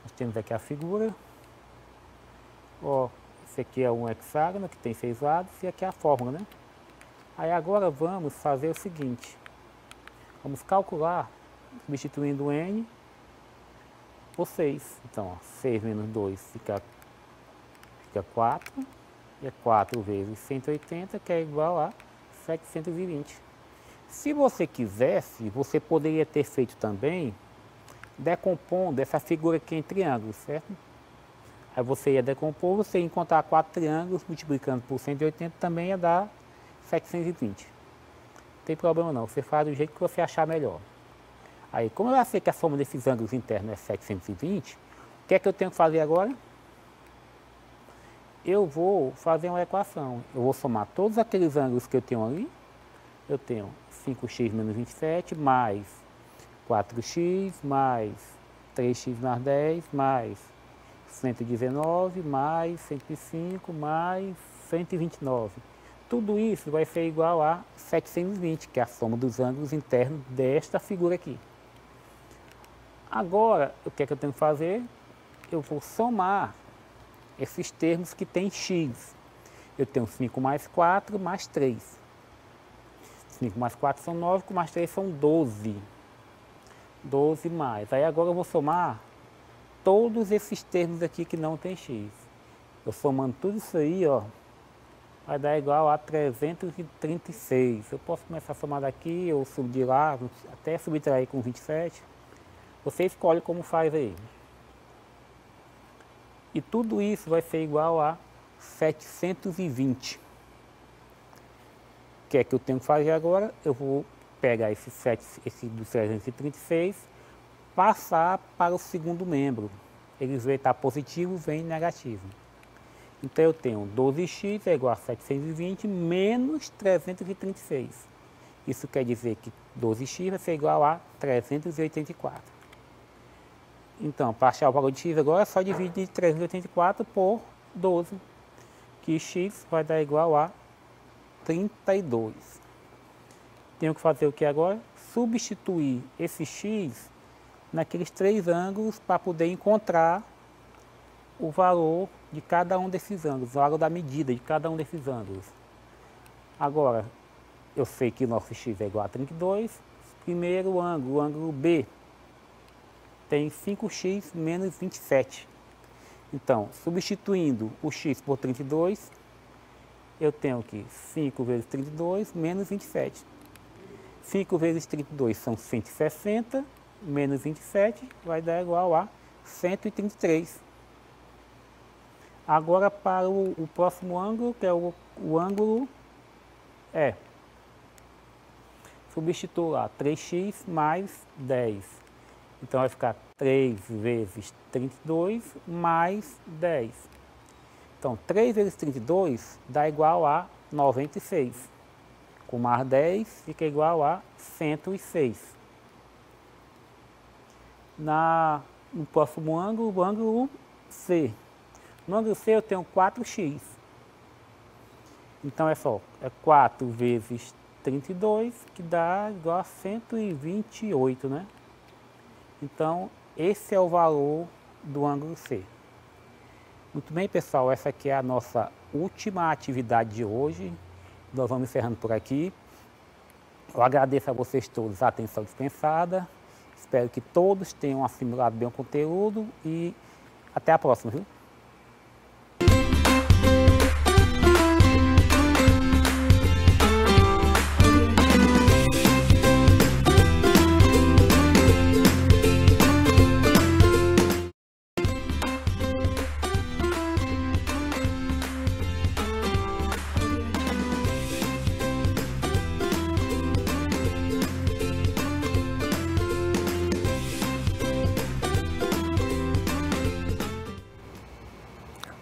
Nós temos aqui a figura. Ó, esse aqui é um hexágono que tem 6 lados e aqui é a fórmula, né? Aí agora vamos fazer o seguinte. Vamos calcular, substituindo n por 6. Então, ó, 6 menos 2 fica 4. E é 4 vezes 180, que é igual a 720. Se você quisesse, você poderia ter feito também decompondo essa figura aqui em triângulos, certo? Aí você ia decompor, você ia encontrar 4 triângulos, multiplicando por 180 também ia dar 720. Não tem problema não, você faz do jeito que você achar melhor. Aí, como eu já sei que a soma desses ângulos internos é 720, o que é que eu tenho que fazer agora? Eu vou fazer uma equação. Eu vou somar todos aqueles ângulos que eu tenho ali. Eu tenho 5x menos 27, mais 4x, mais 3x mais 10, mais 119, mais 105, mais 129. Tudo isso vai ser igual a 720, que é a soma dos ângulos internos desta figura aqui. Agora, o que é que eu tenho que fazer? eu vou somar esses termos que tem x. Eu tenho 5 mais 4 mais 3. 5 mais 4 são 9, mais 3 são 12. 12 mais. Aí agora eu vou somar todos esses termos aqui que não tem x. Eu somando tudo isso aí, ó, vai dar igual a 336. Eu posso começar a somar daqui, ou subir lá, até subtrair com 27. Você escolhe como faz aí. E tudo isso vai ser igual a 720. O que é que eu tenho que fazer agora? Eu vou pegar esse do 336, passar para o segundo membro. Eles vão estar positivo, vem negativo. Então eu tenho 12x é igual a 720 menos 336. Isso quer dizer que 12x vai ser igual a 384. Então, para achar o valor de x agora é só dividir 384 por 12, que x vai dar igual a 32. Tenho que fazer o que agora? Substituir esse x naqueles 3 ângulos para poder encontrar o valor de cada um desses ângulos, o valor da medida de cada um desses ângulos. Agora, eu sei que nosso x é igual a 32. Primeiro ângulo, o ângulo B, tem 5x menos 27. Então, substituindo o x por 32, eu tenho que 5 vezes 32 menos 27. 5 vezes 32 são 160, menos 27 vai dar igual a 133. Agora para o próximo ângulo, que é o ângulo E. Substituo lá 3x mais 10. Então vai ficar 3 vezes 32 mais 10. Então 3 vezes 32 dá igual a 96. Com mais 10 fica igual a 106. No próximo ângulo, o ângulo C. No ângulo C eu tenho 4x. Então é 4 vezes 32, que dá igual a 128, né? Então, esse é o valor do ângulo C. Muito bem, pessoal, essa aqui é a nossa última atividade de hoje. Nós vamos encerrando por aqui. Eu agradeço a vocês todos a atenção dispensada. Espero que todos tenham assimilado bem o conteúdo e até a próxima, viu?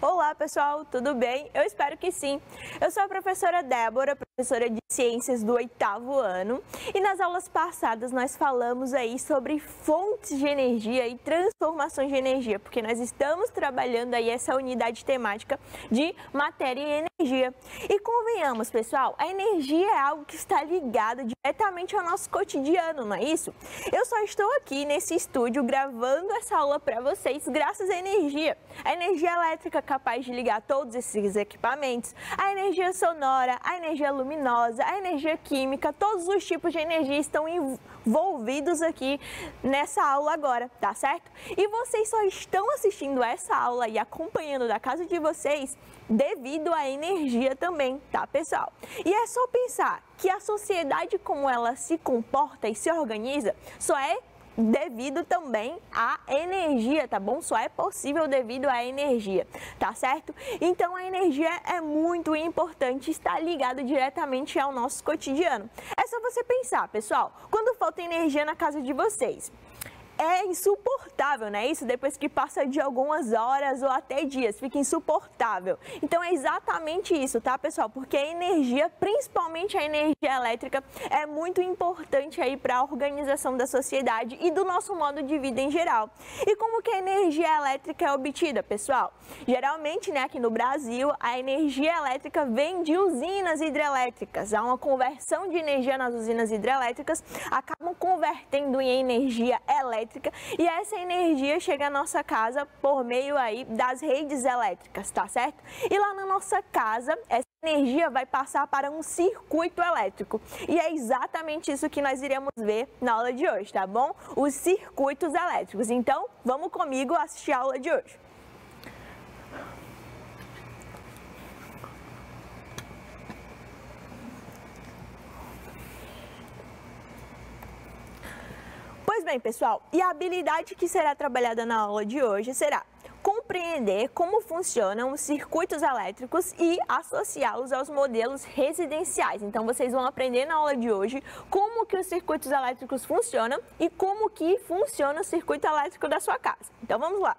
Olá pessoal, tudo bem? Eu espero que sim. Eu sou a professora Débora, professora de Ciências do 8º ano, e nas aulas passadas nós falamos aí sobre fontes de energia e transformações de energia, porque nós estamos trabalhando aí essa unidade temática de matéria e energia. E convenhamos, pessoal, a energia é algo que está ligado diretamente ao nosso cotidiano, não é isso? Eu só estou aqui nesse estúdio gravando essa aula para vocês graças à energia. A energia elétrica capaz de ligar todos esses equipamentos, a energia sonora, a energia luminosa, a energia química, todos os tipos de energia estão envolvidos aqui nessa aula agora, tá certo? E vocês só estão assistindo essa aula e acompanhando da casa de vocês devido à energia também, tá, pessoal? E é só pensar que a sociedade como ela se comporta e se organiza só é devido também à energia, tá bom? Só é possível devido à energia, tá certo? Então a energia é muito importante, está ligada diretamente ao nosso cotidiano. É só você pensar, pessoal, quando falta energia na casa de vocês, é insuportável, né? Isso depois que passa de algumas horas ou até dias, fica insuportável. Então é exatamente isso, tá, pessoal? Porque a energia, principalmente a energia elétrica, é muito importante aí para a organização da sociedade e do nosso modo de vida em geral. E como que a energia elétrica é obtida, pessoal? Geralmente, né, aqui no Brasil, a energia elétrica vem de usinas hidrelétricas. Há uma conversão de energia nas usinas hidrelétricas, acabam convertendo em energia elétrica elétrica e essa energia chega à nossa casa por meio aí das redes elétricas, tá certo? E lá na nossa casa, essa energia vai passar para um circuito elétrico. E é exatamente isso que nós iremos ver na aula de hoje, tá bom? Os circuitos elétricos. Então, vamos comigo assistir a aula de hoje. Pois bem, pessoal, e a habilidade que será trabalhada na aula de hoje será compreender como funcionam os circuitos elétricos e associá-los aos modelos residenciais. Então, vocês vão aprender na aula de hoje como que os circuitos elétricos funcionam e como que funciona o circuito elétrico da sua casa. Então, vamos lá.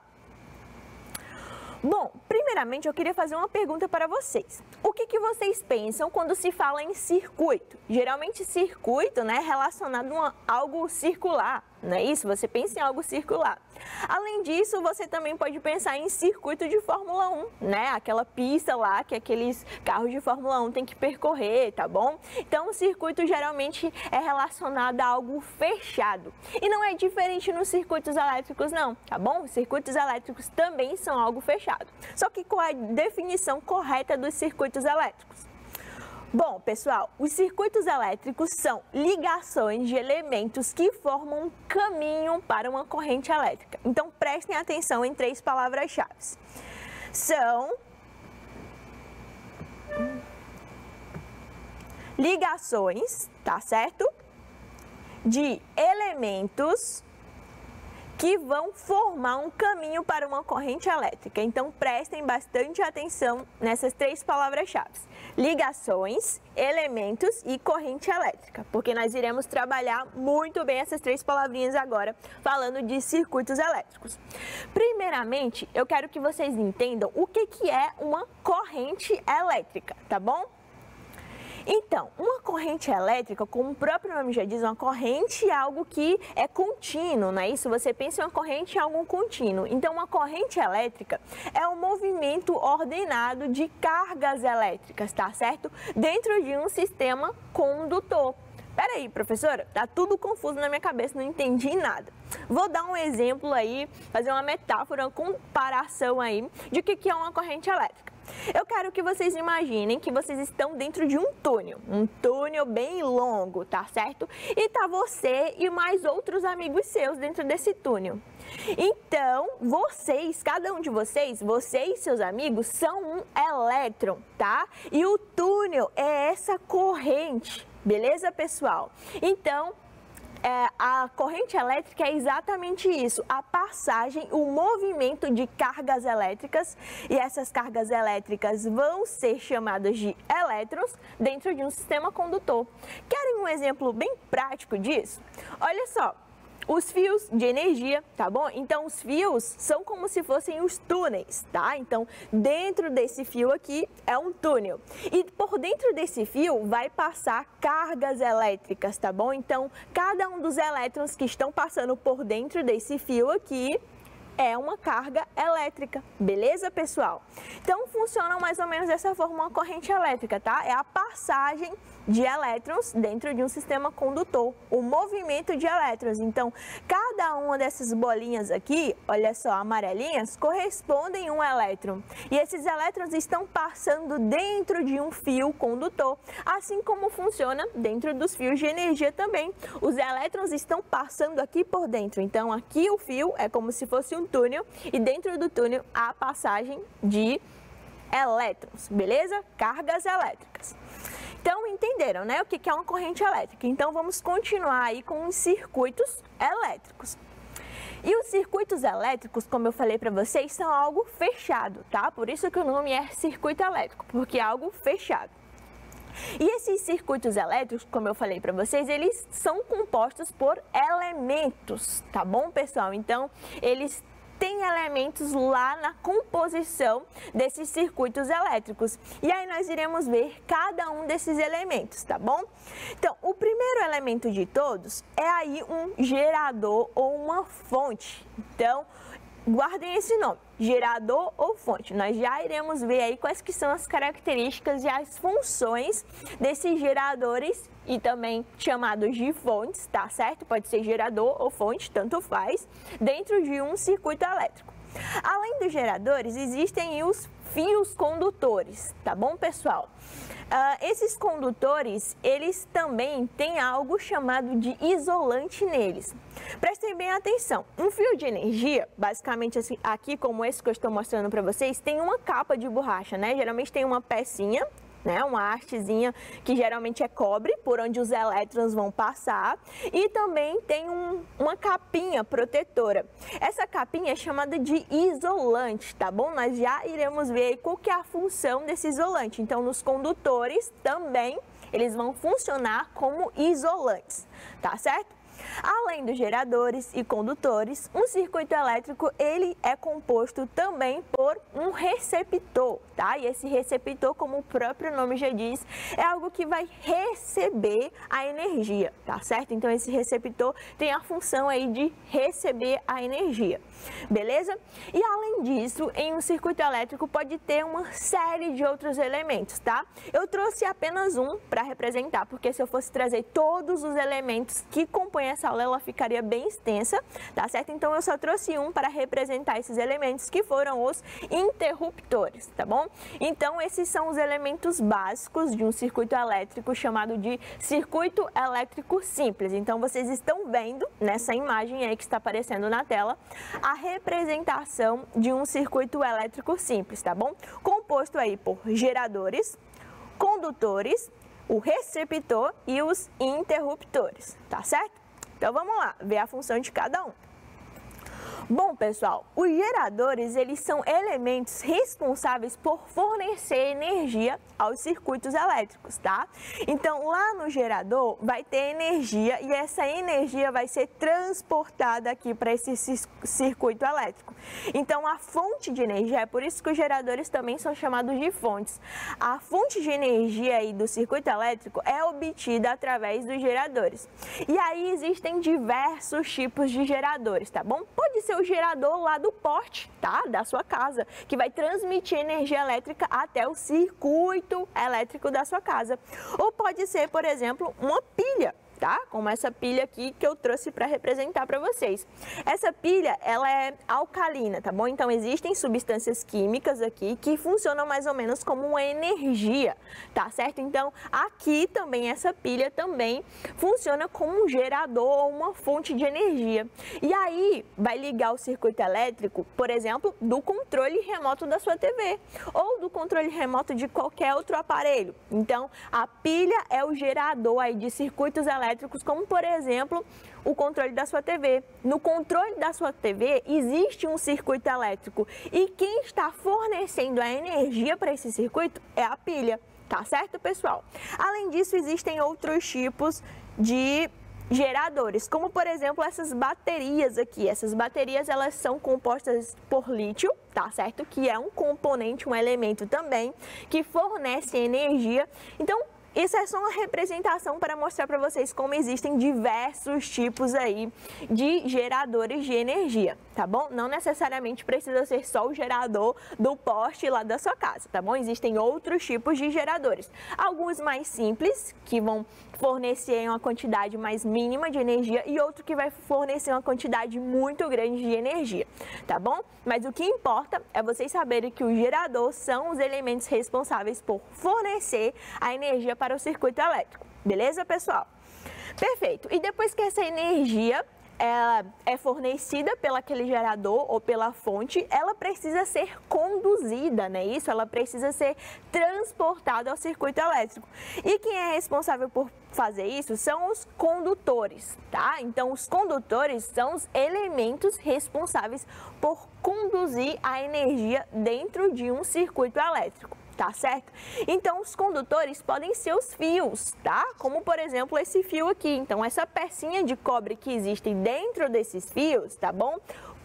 Bom, primeiramente eu queria fazer uma pergunta para vocês. O que vocês pensam quando se fala em circuito? Geralmente circuito, né, é relacionado a algo circular, não é isso? Você pensa em algo circular. Além disso, você também pode pensar em circuito de Fórmula 1, né? Aquela pista lá que aqueles carros de Fórmula 1 têm que percorrer, tá bom? Então, o circuito geralmente é relacionado a algo fechado. E não é diferente nos circuitos elétricos, não, tá bom? Os circuitos elétricos também são algo fechado. Só que qual é a definição correta dos circuitos elétricos? Bom, pessoal, os circuitos elétricos são ligações de elementos que formam um caminho para uma corrente elétrica. Então, prestem atenção em 3 palavras-chave. São ligações, tá certo? De elementos que vão formar um caminho para uma corrente elétrica. Então, prestem bastante atenção nessas 3 palavras-chave. Ligações, elementos e corrente elétrica, porque nós iremos trabalhar muito bem essas 3 palavrinhas agora, falando de circuitos elétricos. Primeiramente, eu quero que vocês entendam o que é uma corrente elétrica, tá bom? Então, uma corrente elétrica, como o próprio nome já diz, uma corrente é algo que é contínuo, não é isso? Você pensa em uma corrente em algo contínuo. Então, uma corrente elétrica é um movimento ordenado de cargas elétricas, tá certo? Dentro de um sistema condutor. Peraí, professora, tá tudo confuso na minha cabeça, não entendi nada. Vou dar um exemplo aí, fazer uma metáfora, uma comparação aí de o que é uma corrente elétrica. Eu quero que vocês imaginem que vocês estão dentro de um túnel bem longo, tá certo? E tá você e mais outros amigos seus dentro desse túnel. Então, vocês, cada um de vocês, você e seus amigos, são um elétron, tá? E o túnel é essa corrente, beleza, pessoal? Então, a corrente elétrica é exatamente isso, a passagem, o movimento de cargas elétricas, e essas cargas elétricas vão ser chamadas de elétrons dentro de um sistema condutor. Querem um exemplo bem prático disso? Olha só. Os fios de energia, tá bom? Então, os fios são como se fossem os túneis, tá? Então, dentro desse fio aqui é um túnel. E por dentro desse fio vai passar cargas elétricas, tá bom? Então, cada um dos elétrons que estão passando por dentro desse fio aqui é uma carga elétrica, beleza, pessoal? Então, funciona mais ou menos dessa forma uma corrente elétrica, tá? É a passagem de elétrons dentro de um sistema condutor, o movimento de elétrons. Então, cada uma dessas bolinhas aqui, olha só, amarelinhas, correspondem a um elétron. E esses elétrons estão passando dentro de um fio condutor, assim como funciona dentro dos fios de energia também. Os elétrons estão passando aqui por dentro. Então, aqui o fio é como se fosse um túnel e dentro do túnel há a passagem de elétrons, beleza? Cargas elétricas. Então, entenderam, né, o que é uma corrente elétrica? Então, vamos continuar aí com os circuitos elétricos. E os circuitos elétricos, como eu falei para vocês, são algo fechado, tá? Por isso que o nome é circuito elétrico, porque é algo fechado. E esses circuitos elétricos, como eu falei para vocês, eles são compostos por elementos, tá bom, pessoal? Então, eles têm elementos lá na composição desses circuitos elétricos. E aí nós iremos ver cada um desses elementos, tá bom? Então, o primeiro elemento de todos é aí um gerador ou uma fonte. Então, guardem esse nome, gerador ou fonte. Nós já iremos ver aí quais que são as características e as funções desses geradores e também chamados de fontes, tá certo? Pode ser gerador ou fonte, tanto faz, dentro de um circuito elétrico. Além dos geradores, existem os fios condutores, tá bom, pessoal? Esses condutores, eles também têm algo chamado de isolante neles. Prestem bem atenção, um fio de energia, basicamente assim, aqui como esse que eu estou mostrando para vocês, tem uma capa de borracha, né? Geralmente tem uma pecinha, né, uma hastezinha que geralmente é cobre, por onde os elétrons vão passar, e também tem uma capinha protetora. Essa capinha é chamada de isolante, tá bom? Nós já iremos ver qual que é a função desse isolante. Então, nos condutores também, eles vão funcionar como isolantes, tá certo? Além dos geradores e condutores, um circuito elétrico ele é composto também por um receptor, tá? E esse receptor, como o próprio nome já diz, é algo que vai receber a energia, tá certo? Então esse receptor tem a função aí de receber a energia, beleza? E além disso, em um circuito elétrico pode ter uma série de outros elementos, tá? Eu trouxe apenas um para representar, porque se eu fosse trazer todos os elementos que compõem essa aula, ela ficaria bem extensa, tá certo? Então eu só trouxe um para representar esses elementos, que foram os interruptores, tá bom? Então esses são os elementos básicos de um circuito elétrico chamado de circuito elétrico simples. Então vocês estão vendo nessa imagem aí que está aparecendo na tela a representação de um circuito elétrico simples, tá bom? Composto aí por geradores, condutores, o receptor e os interruptores, tá certo? Então vamos lá, ver a função de cada um. Bom, pessoal, os geradores, eles são elementos responsáveis por fornecer energia aos circuitos elétricos, tá? Então, lá no gerador vai ter energia e essa energia vai ser transportada aqui para esse circuito elétrico. Então, a fonte de energia, é por isso que os geradores também são chamados de fontes. A fonte de energia aí do circuito elétrico é obtida através dos geradores. E aí existem diversos tipos de geradores, tá bom? Pode ser o gerador lá do poste, tá? Da sua casa, que vai transmitir energia elétrica até o circuito elétrico da sua casa. Ou pode ser, por exemplo, uma pilha, tá? Como essa pilha aqui que eu trouxe para representar para vocês. Essa pilha, ela é alcalina, tá bom? Então existem substâncias químicas aqui que funcionam mais ou menos como uma energia, tá certo? Então aqui também essa pilha também funciona como um gerador ou uma fonte de energia. E aí vai ligar o circuito elétrico, por exemplo, do controle remoto da sua TV ou do controle remoto de qualquer outro aparelho. Então a pilha é o gerador aí de circuitos elétricos, como por exemplo o controle da sua TV. No controle da sua TV existe um circuito elétrico e quem está fornecendo a energia para esse circuito é a pilha, tá certo, pessoal? Além disso, existem outros tipos de geradores, como por exemplo essas baterias aqui. Essas baterias, elas são compostas por lítio, tá certo? Que é um componente, um elemento também que fornece energia. Então isso é só uma representação para mostrar para vocês como existem diversos tipos aí de geradores de energia, tá bom? Não necessariamente precisa ser só o gerador do poste lá da sua casa, tá bom? Existem outros tipos de geradores. Alguns mais simples, que vão fornecer uma quantidade mais mínima de energia, e outro que vai fornecer uma quantidade muito grande de energia, tá bom? Mas o que importa é vocês saberem que os geradores são os elementos responsáveis por fornecer a energia para o circuito elétrico, beleza, pessoal? Perfeito. E depois que essa energia ela é fornecida pelo aquele gerador ou pela fonte, ela precisa ser conduzida, né? Isso, ela precisa ser transportada ao circuito elétrico. E quem é responsável por fazer isso são os condutores, tá? Então, os condutores são os elementos responsáveis por conduzir a energia dentro de um circuito elétrico. Tá certo? Então, os condutores podem ser os fios, tá? Como, por exemplo, esse fio aqui. Então, essa pecinha de cobre que existe dentro desses fios, tá bom?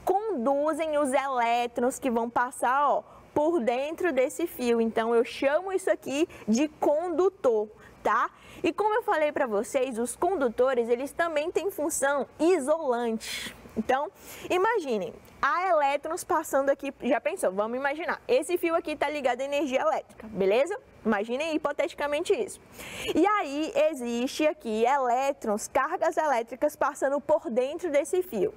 Conduzem os elétrons que vão passar, ó, por dentro desse fio. Então, eu chamo isso aqui de condutor, tá? E como eu falei para vocês, os condutores, eles também têm função isolante. Então, imaginem, há elétrons passando aqui, já pensou? Vamos imaginar, esse fio aqui está ligado à energia elétrica, beleza? Imaginem hipoteticamente isso. E aí existe aqui elétrons, cargas elétricas passando por dentro desse fio.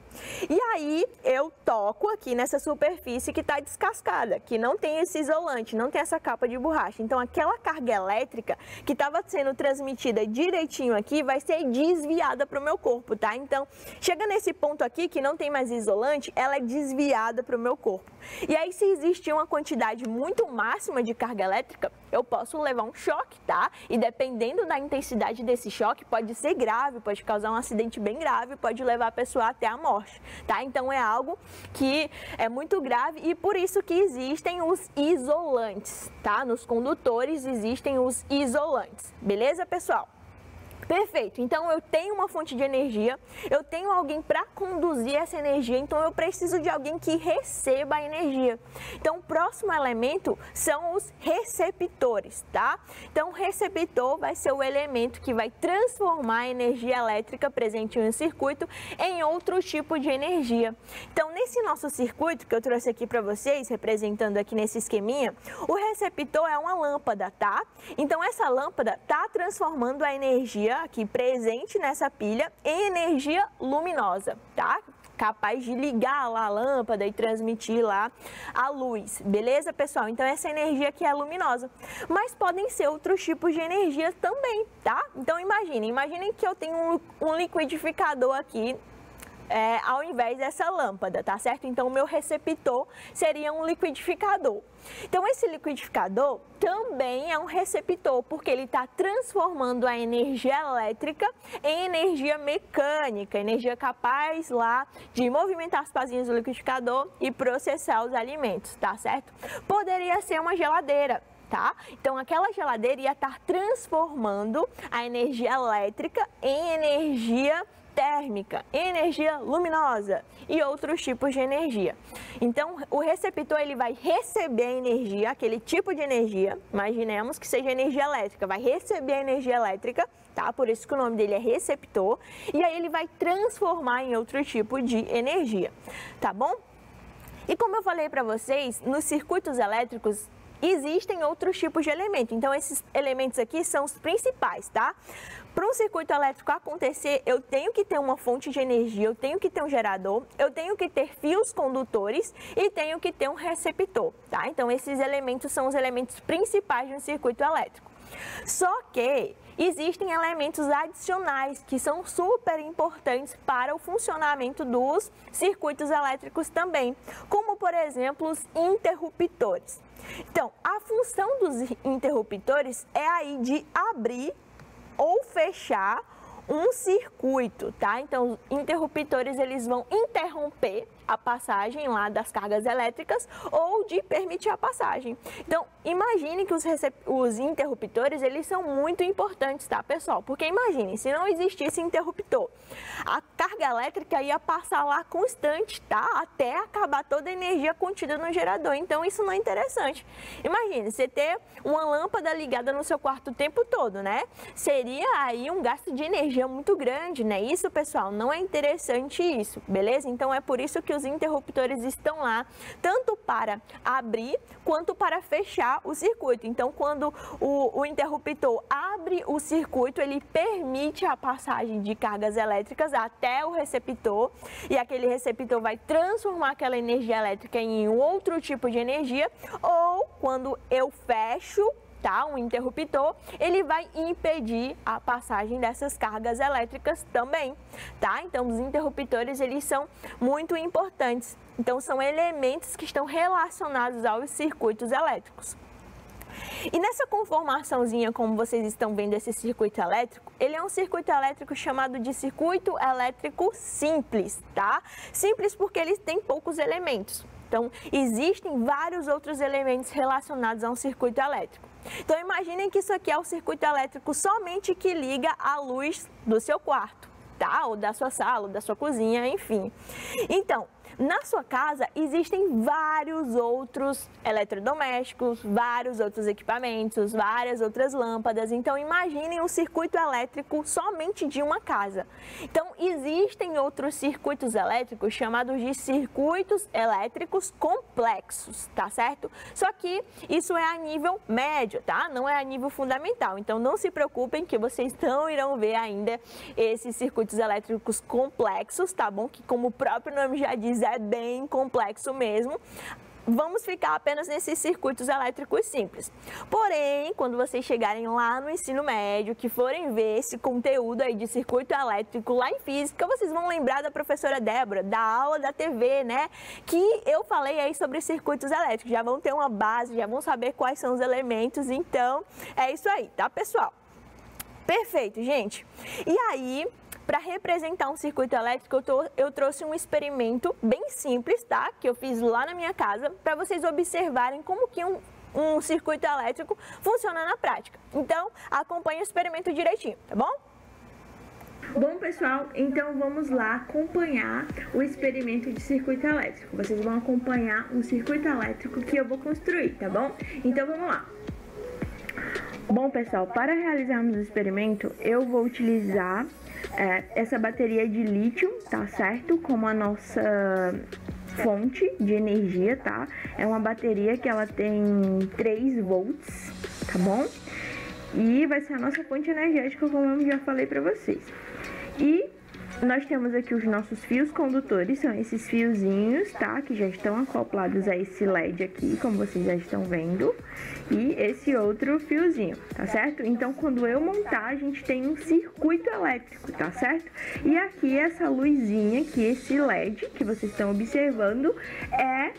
E aí eu toco aqui nessa superfície que está descascada, que não tem esse isolante, não tem essa capa de borracha. Então aquela carga elétrica que estava sendo transmitida direitinho aqui vai ser desviada para o meu corpo, tá? Então chega nesse ponto aqui que não tem mais isolante, ela é desviada para o meu corpo. E aí se existe uma quantidade muito máxima de carga elétrica, eu posso levar um choque, tá? E dependendo da intensidade desse choque, pode ser grave, pode causar um acidente bem grave, pode levar a pessoa até a morte, tá? Então é algo que é muito grave e por isso que existem os isolantes, tá? Nos condutores existem os isolantes, beleza, pessoal? Perfeito, então eu tenho uma fonte de energia, eu tenho alguém para conduzir essa energia, então eu preciso de alguém que receba a energia. Então o próximo elemento são os receptores, tá? Então o receptor vai ser o elemento que vai transformar a energia elétrica presente em um circuito em outro tipo de energia. Então nesse nosso circuito que eu trouxe aqui para vocês, representando aqui nesse esqueminha, o receptor é uma lâmpada, tá? Então essa lâmpada está transformando a energia aqui presente nessa pilha em energia luminosa, tá? Capaz de ligar lá a lâmpada e transmitir lá a luz, beleza, pessoal? Então essa energia aqui é luminosa, mas podem ser outros tipos de energia também, tá? Então imaginem que eu tenho um liquidificador aqui ao invés dessa lâmpada, tá certo? Então o meu receptor seria um liquidificador. Então esse liquidificador também é um receptor, porque ele está transformando a energia elétrica em energia mecânica, energia capaz lá de movimentar as pazinhas do liquidificador e processar os alimentos, tá certo? Poderia ser uma geladeira. Tá? Então aquela geladeira ia estar transformando a energia elétrica em energia térmica, energia luminosa e outros tipos de energia. Então o receptor ele vai receber a energia, aquele tipo de energia, imaginemos que seja energia elétrica, vai receber a energia elétrica, tá? Por isso que o nome dele é receptor, e aí ele vai transformar em outro tipo de energia, tá bom? E como eu falei para vocês, nos circuitos elétricos existem outros tipos de elementos, então esses elementos aqui são os principais, tá? Para um circuito elétrico acontecer, eu tenho que ter uma fonte de energia, eu tenho que ter um gerador, eu tenho que ter fios condutores e tenho que ter um receptor, tá? Então esses elementos são os elementos principais de um circuito elétrico. Só que existem elementos adicionais que são super importantes para o funcionamento dos circuitos elétricos também, como por exemplo os interruptores. Então, a função dos interruptores é aí de abrir ou fechar um circuito, tá? Então, os interruptores eles vão interromper a passagem lá das cargas elétricas ou de permitir a passagem. Então, imagine que os interruptores, eles são muito importantes, tá, pessoal? Porque imagine, se não existisse interruptor, a carga elétrica ia passar lá constante, tá? Até acabar toda a energia contida no gerador. Então, isso não é interessante. Imagine, você ter uma lâmpada ligada no seu quarto o tempo todo, né? Seria aí um gasto de energia muito grande, né? Isso, pessoal, não é interessante isso, beleza? Então, é por isso que os interruptores estão lá, tanto para abrir quanto para fechar o circuito. Então, quando o interruptor abre o circuito, ele permite a passagem de cargas elétricas até o receptor, e aquele receptor vai transformar aquela energia elétrica em um outro tipo de energia, ou quando eu fecho, tá, um interruptor, ele vai impedir a passagem dessas cargas elétricas também, tá? Então, os interruptores, eles são muito importantes. Então, são elementos que estão relacionados aos circuitos elétricos. E nessa conformaçãozinha, como vocês estão vendo esse circuito elétrico, ele é um circuito elétrico chamado de circuito elétrico simples, tá? Simples porque ele tem poucos elementos. Então, existem vários outros elementos relacionados a um circuito elétrico. Então, imaginem que isso aqui é o circuito elétrico somente que liga a luz do seu quarto, tá? Ou da sua sala, ou da sua cozinha, enfim. Então, Na sua casa existem vários outros eletrodomésticos, vários outros equipamentos, várias outras lâmpadas. Então imaginem um circuito elétrico somente de uma casa. Então existem outros circuitos elétricos chamados de circuitos elétricos complexos, tá certo? Só que isso é a nível médio, tá? Não é a nível fundamental. Então não se preocupem que vocês não irão ver ainda esses circuitos elétricos complexos, tá bom? Que como o próprio nome já diz, é bem complexo mesmo. Vamos ficar apenas nesses circuitos elétricos simples. Porém, quando vocês chegarem lá no ensino médio, que forem ver esse conteúdo aí de circuito elétrico lá em física, vocês vão lembrar da professora Débora, da aula da TV, né? Que eu falei aí sobre circuitos elétricos. Já vão ter uma base, já vão saber quais são os elementos. Então, é isso aí, tá, pessoal? Perfeito, gente. E aí, para representar um circuito elétrico, eu trouxe um experimento bem simples, tá? Que eu fiz lá na minha casa, para vocês observarem como que um circuito elétrico funciona na prática. Então, acompanhe o experimento direitinho, tá bom? Bom, pessoal, então vamos lá acompanhar o experimento de circuito elétrico. Vocês vão acompanhar um circuito elétrico que eu vou construir, tá bom? Então, vamos lá. Bom, pessoal, para realizarmos o experimento, eu vou utilizar essa bateria de lítio, tá certo? Como a nossa fonte de energia, tá? É uma bateria que ela tem 3 volts, tá bom? E vai ser a nossa fonte energética, como eu já falei para vocês. E nós temos aqui os nossos fios condutores, são esses fiozinhos, tá? Que já estão acoplados a esse LED aqui, como vocês já estão vendo. E esse outro fiozinho, tá certo? Então, quando eu montar, a gente tem um circuito elétrico, tá certo? E aqui, essa luzinha aqui, esse LED que vocês estão observando, é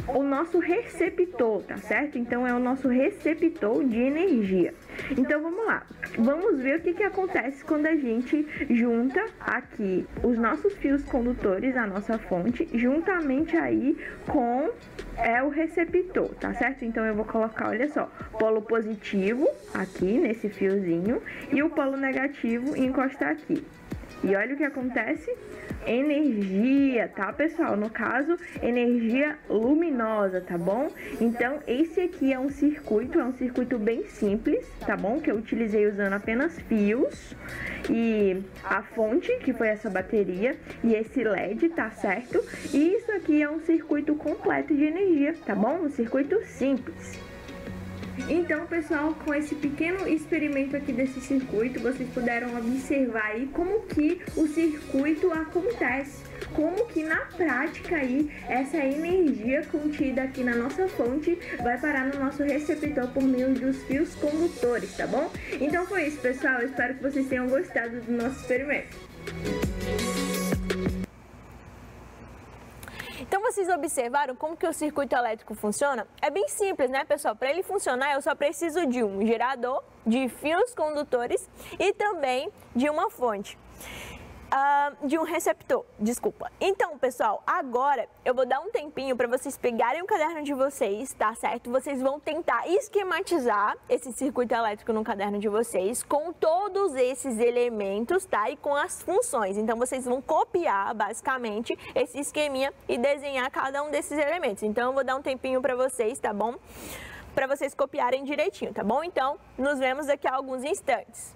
o nosso receptor, tá certo? Então, é o nosso receptor de energia. Então, vamos lá. Vamos ver o que acontece quando a gente junta aqui os nossos fios condutores, a nossa fonte, juntamente aí com o receptor, tá certo? Então, eu vou colocar, olha só, polo positivo aqui nesse fiozinho e o polo negativo encostar aqui. E olha o que acontece. Energia, tá, pessoal? No caso, energia luminosa, tá bom? Então, esse aqui é um circuito bem simples, tá bom? Que eu utilizei usando apenas fios e a fonte, que foi essa bateria, e esse LED, tá certo? E isso aqui é um circuito completo de energia, tá bom? Um circuito simples. Então, pessoal, com esse pequeno experimento aqui desse circuito, vocês puderam observar aí como que o circuito acontece, como que na prática aí essa energia contida aqui na nossa fonte vai parar no nosso receptor por meio dos fios condutores, tá bom? Então foi isso, pessoal, eu espero que vocês tenham gostado do nosso experimento. Então vocês observaram como que o circuito elétrico funciona? É bem simples, né, pessoal? Para ele funcionar, eu só preciso de um gerador, de fios condutores e também de uma fonte. De um receptor, desculpa. Então, pessoal, agora eu vou dar um tempinho para vocês pegarem o caderno de vocês, tá certo? Vocês vão tentar esquematizar esse circuito elétrico no caderno de vocês com todos esses elementos, tá? E com as funções. Então, vocês vão copiar, basicamente, esse esqueminha e desenhar cada um desses elementos. Então, eu vou dar um tempinho para vocês, tá bom? Para vocês copiarem direitinho, tá bom? Então, nos vemos daqui a alguns instantes.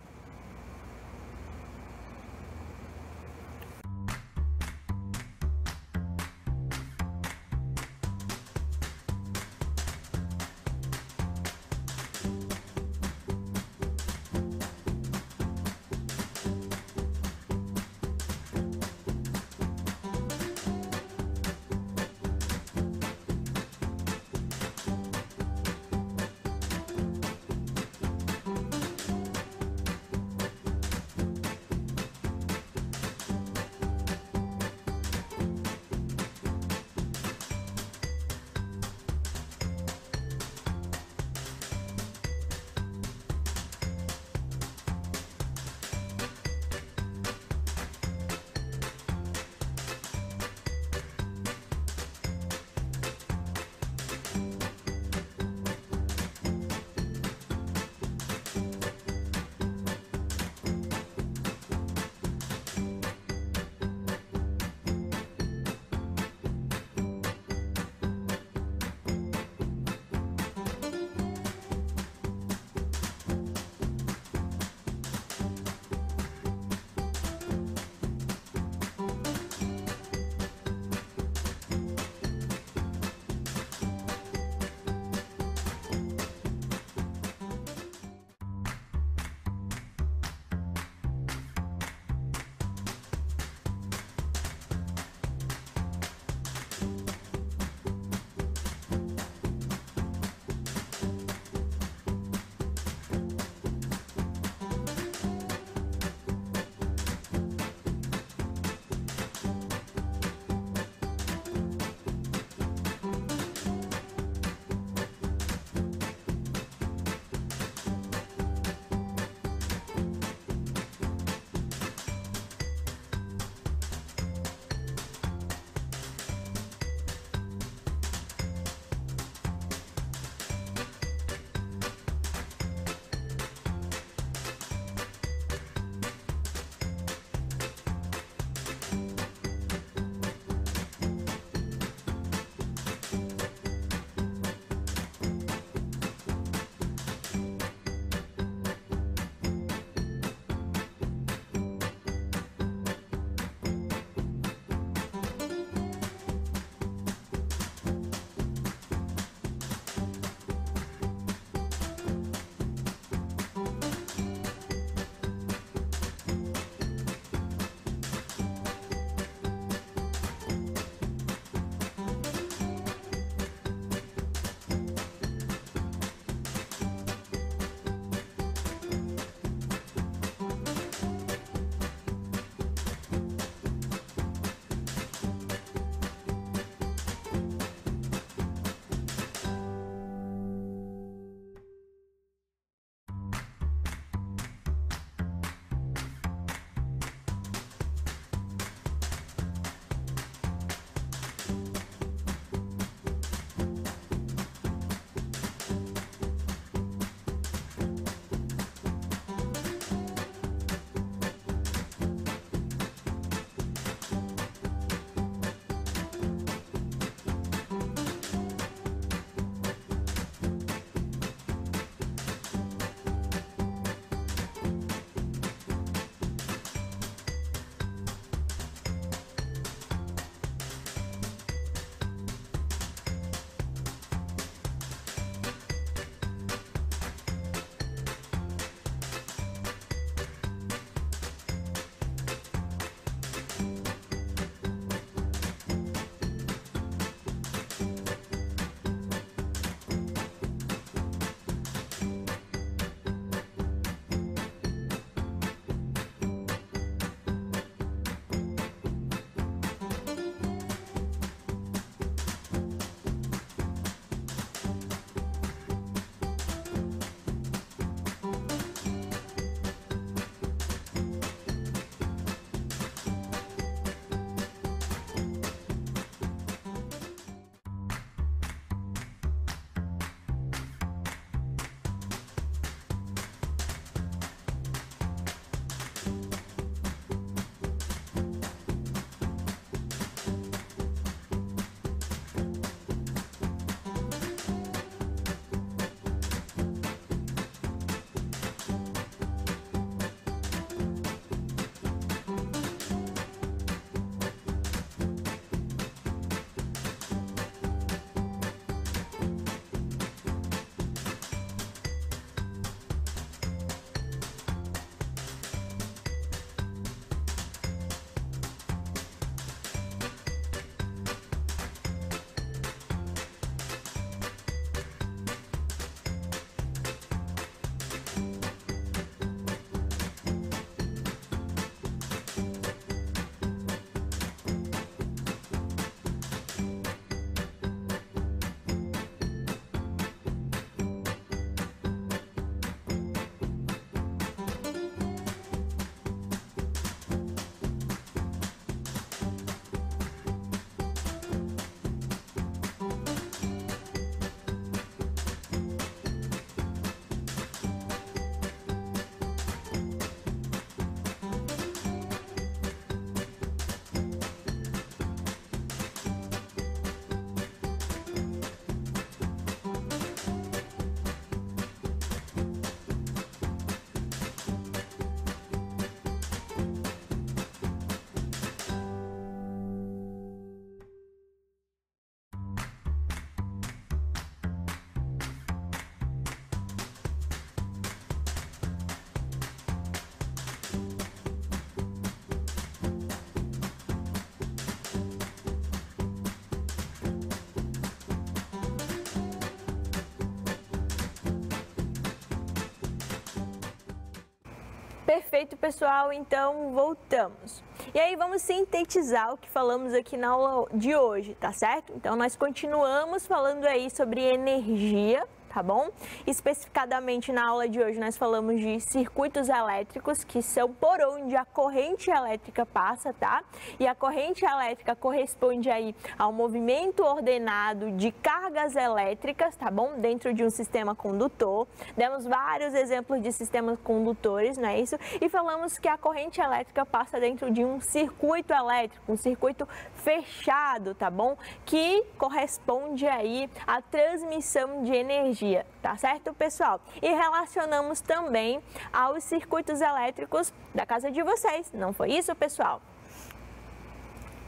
Perfeito, pessoal, então voltamos. E aí vamos sintetizar o que falamos aqui na aula de hoje, tá certo? Então nós continuamos falando aí sobre energia, tá bom? Especificadamente na aula de hoje nós falamos de circuitos elétricos, que são por onde a corrente elétrica passa, tá? E a corrente elétrica corresponde aí ao movimento ordenado de cargas elétricas, tá bom? Dentro de um sistema condutor. Demos vários exemplos de sistemas condutores, não é isso? E falamos que a corrente elétrica passa dentro de um circuito elétrico, um circuito fechado, tá bom? Que corresponde aí à transmissão de energia. Tá certo, pessoal? E relacionamos também aos circuitos elétricos da casa de vocês, não foi isso, pessoal?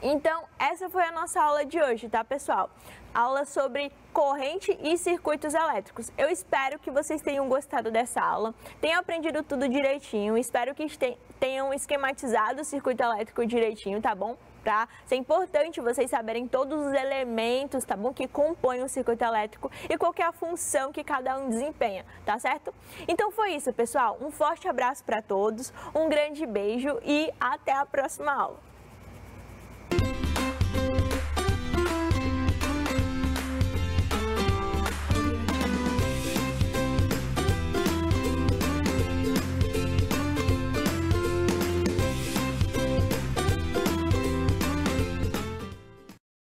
Então, essa foi a nossa aula de hoje, tá, pessoal? Aula sobre corrente e circuitos elétricos. Eu espero que vocês tenham gostado dessa aula, tenham aprendido tudo direitinho, espero que tenham esquematizado o circuito elétrico direitinho, tá bom? Tá? Isso é importante vocês saberem todos os elementos, tá bom? Que compõem o circuito elétrico e qual que é a função que cada um desempenha, tá certo? Então foi isso, pessoal. Um forte abraço para todos, um grande beijo e até a próxima aula.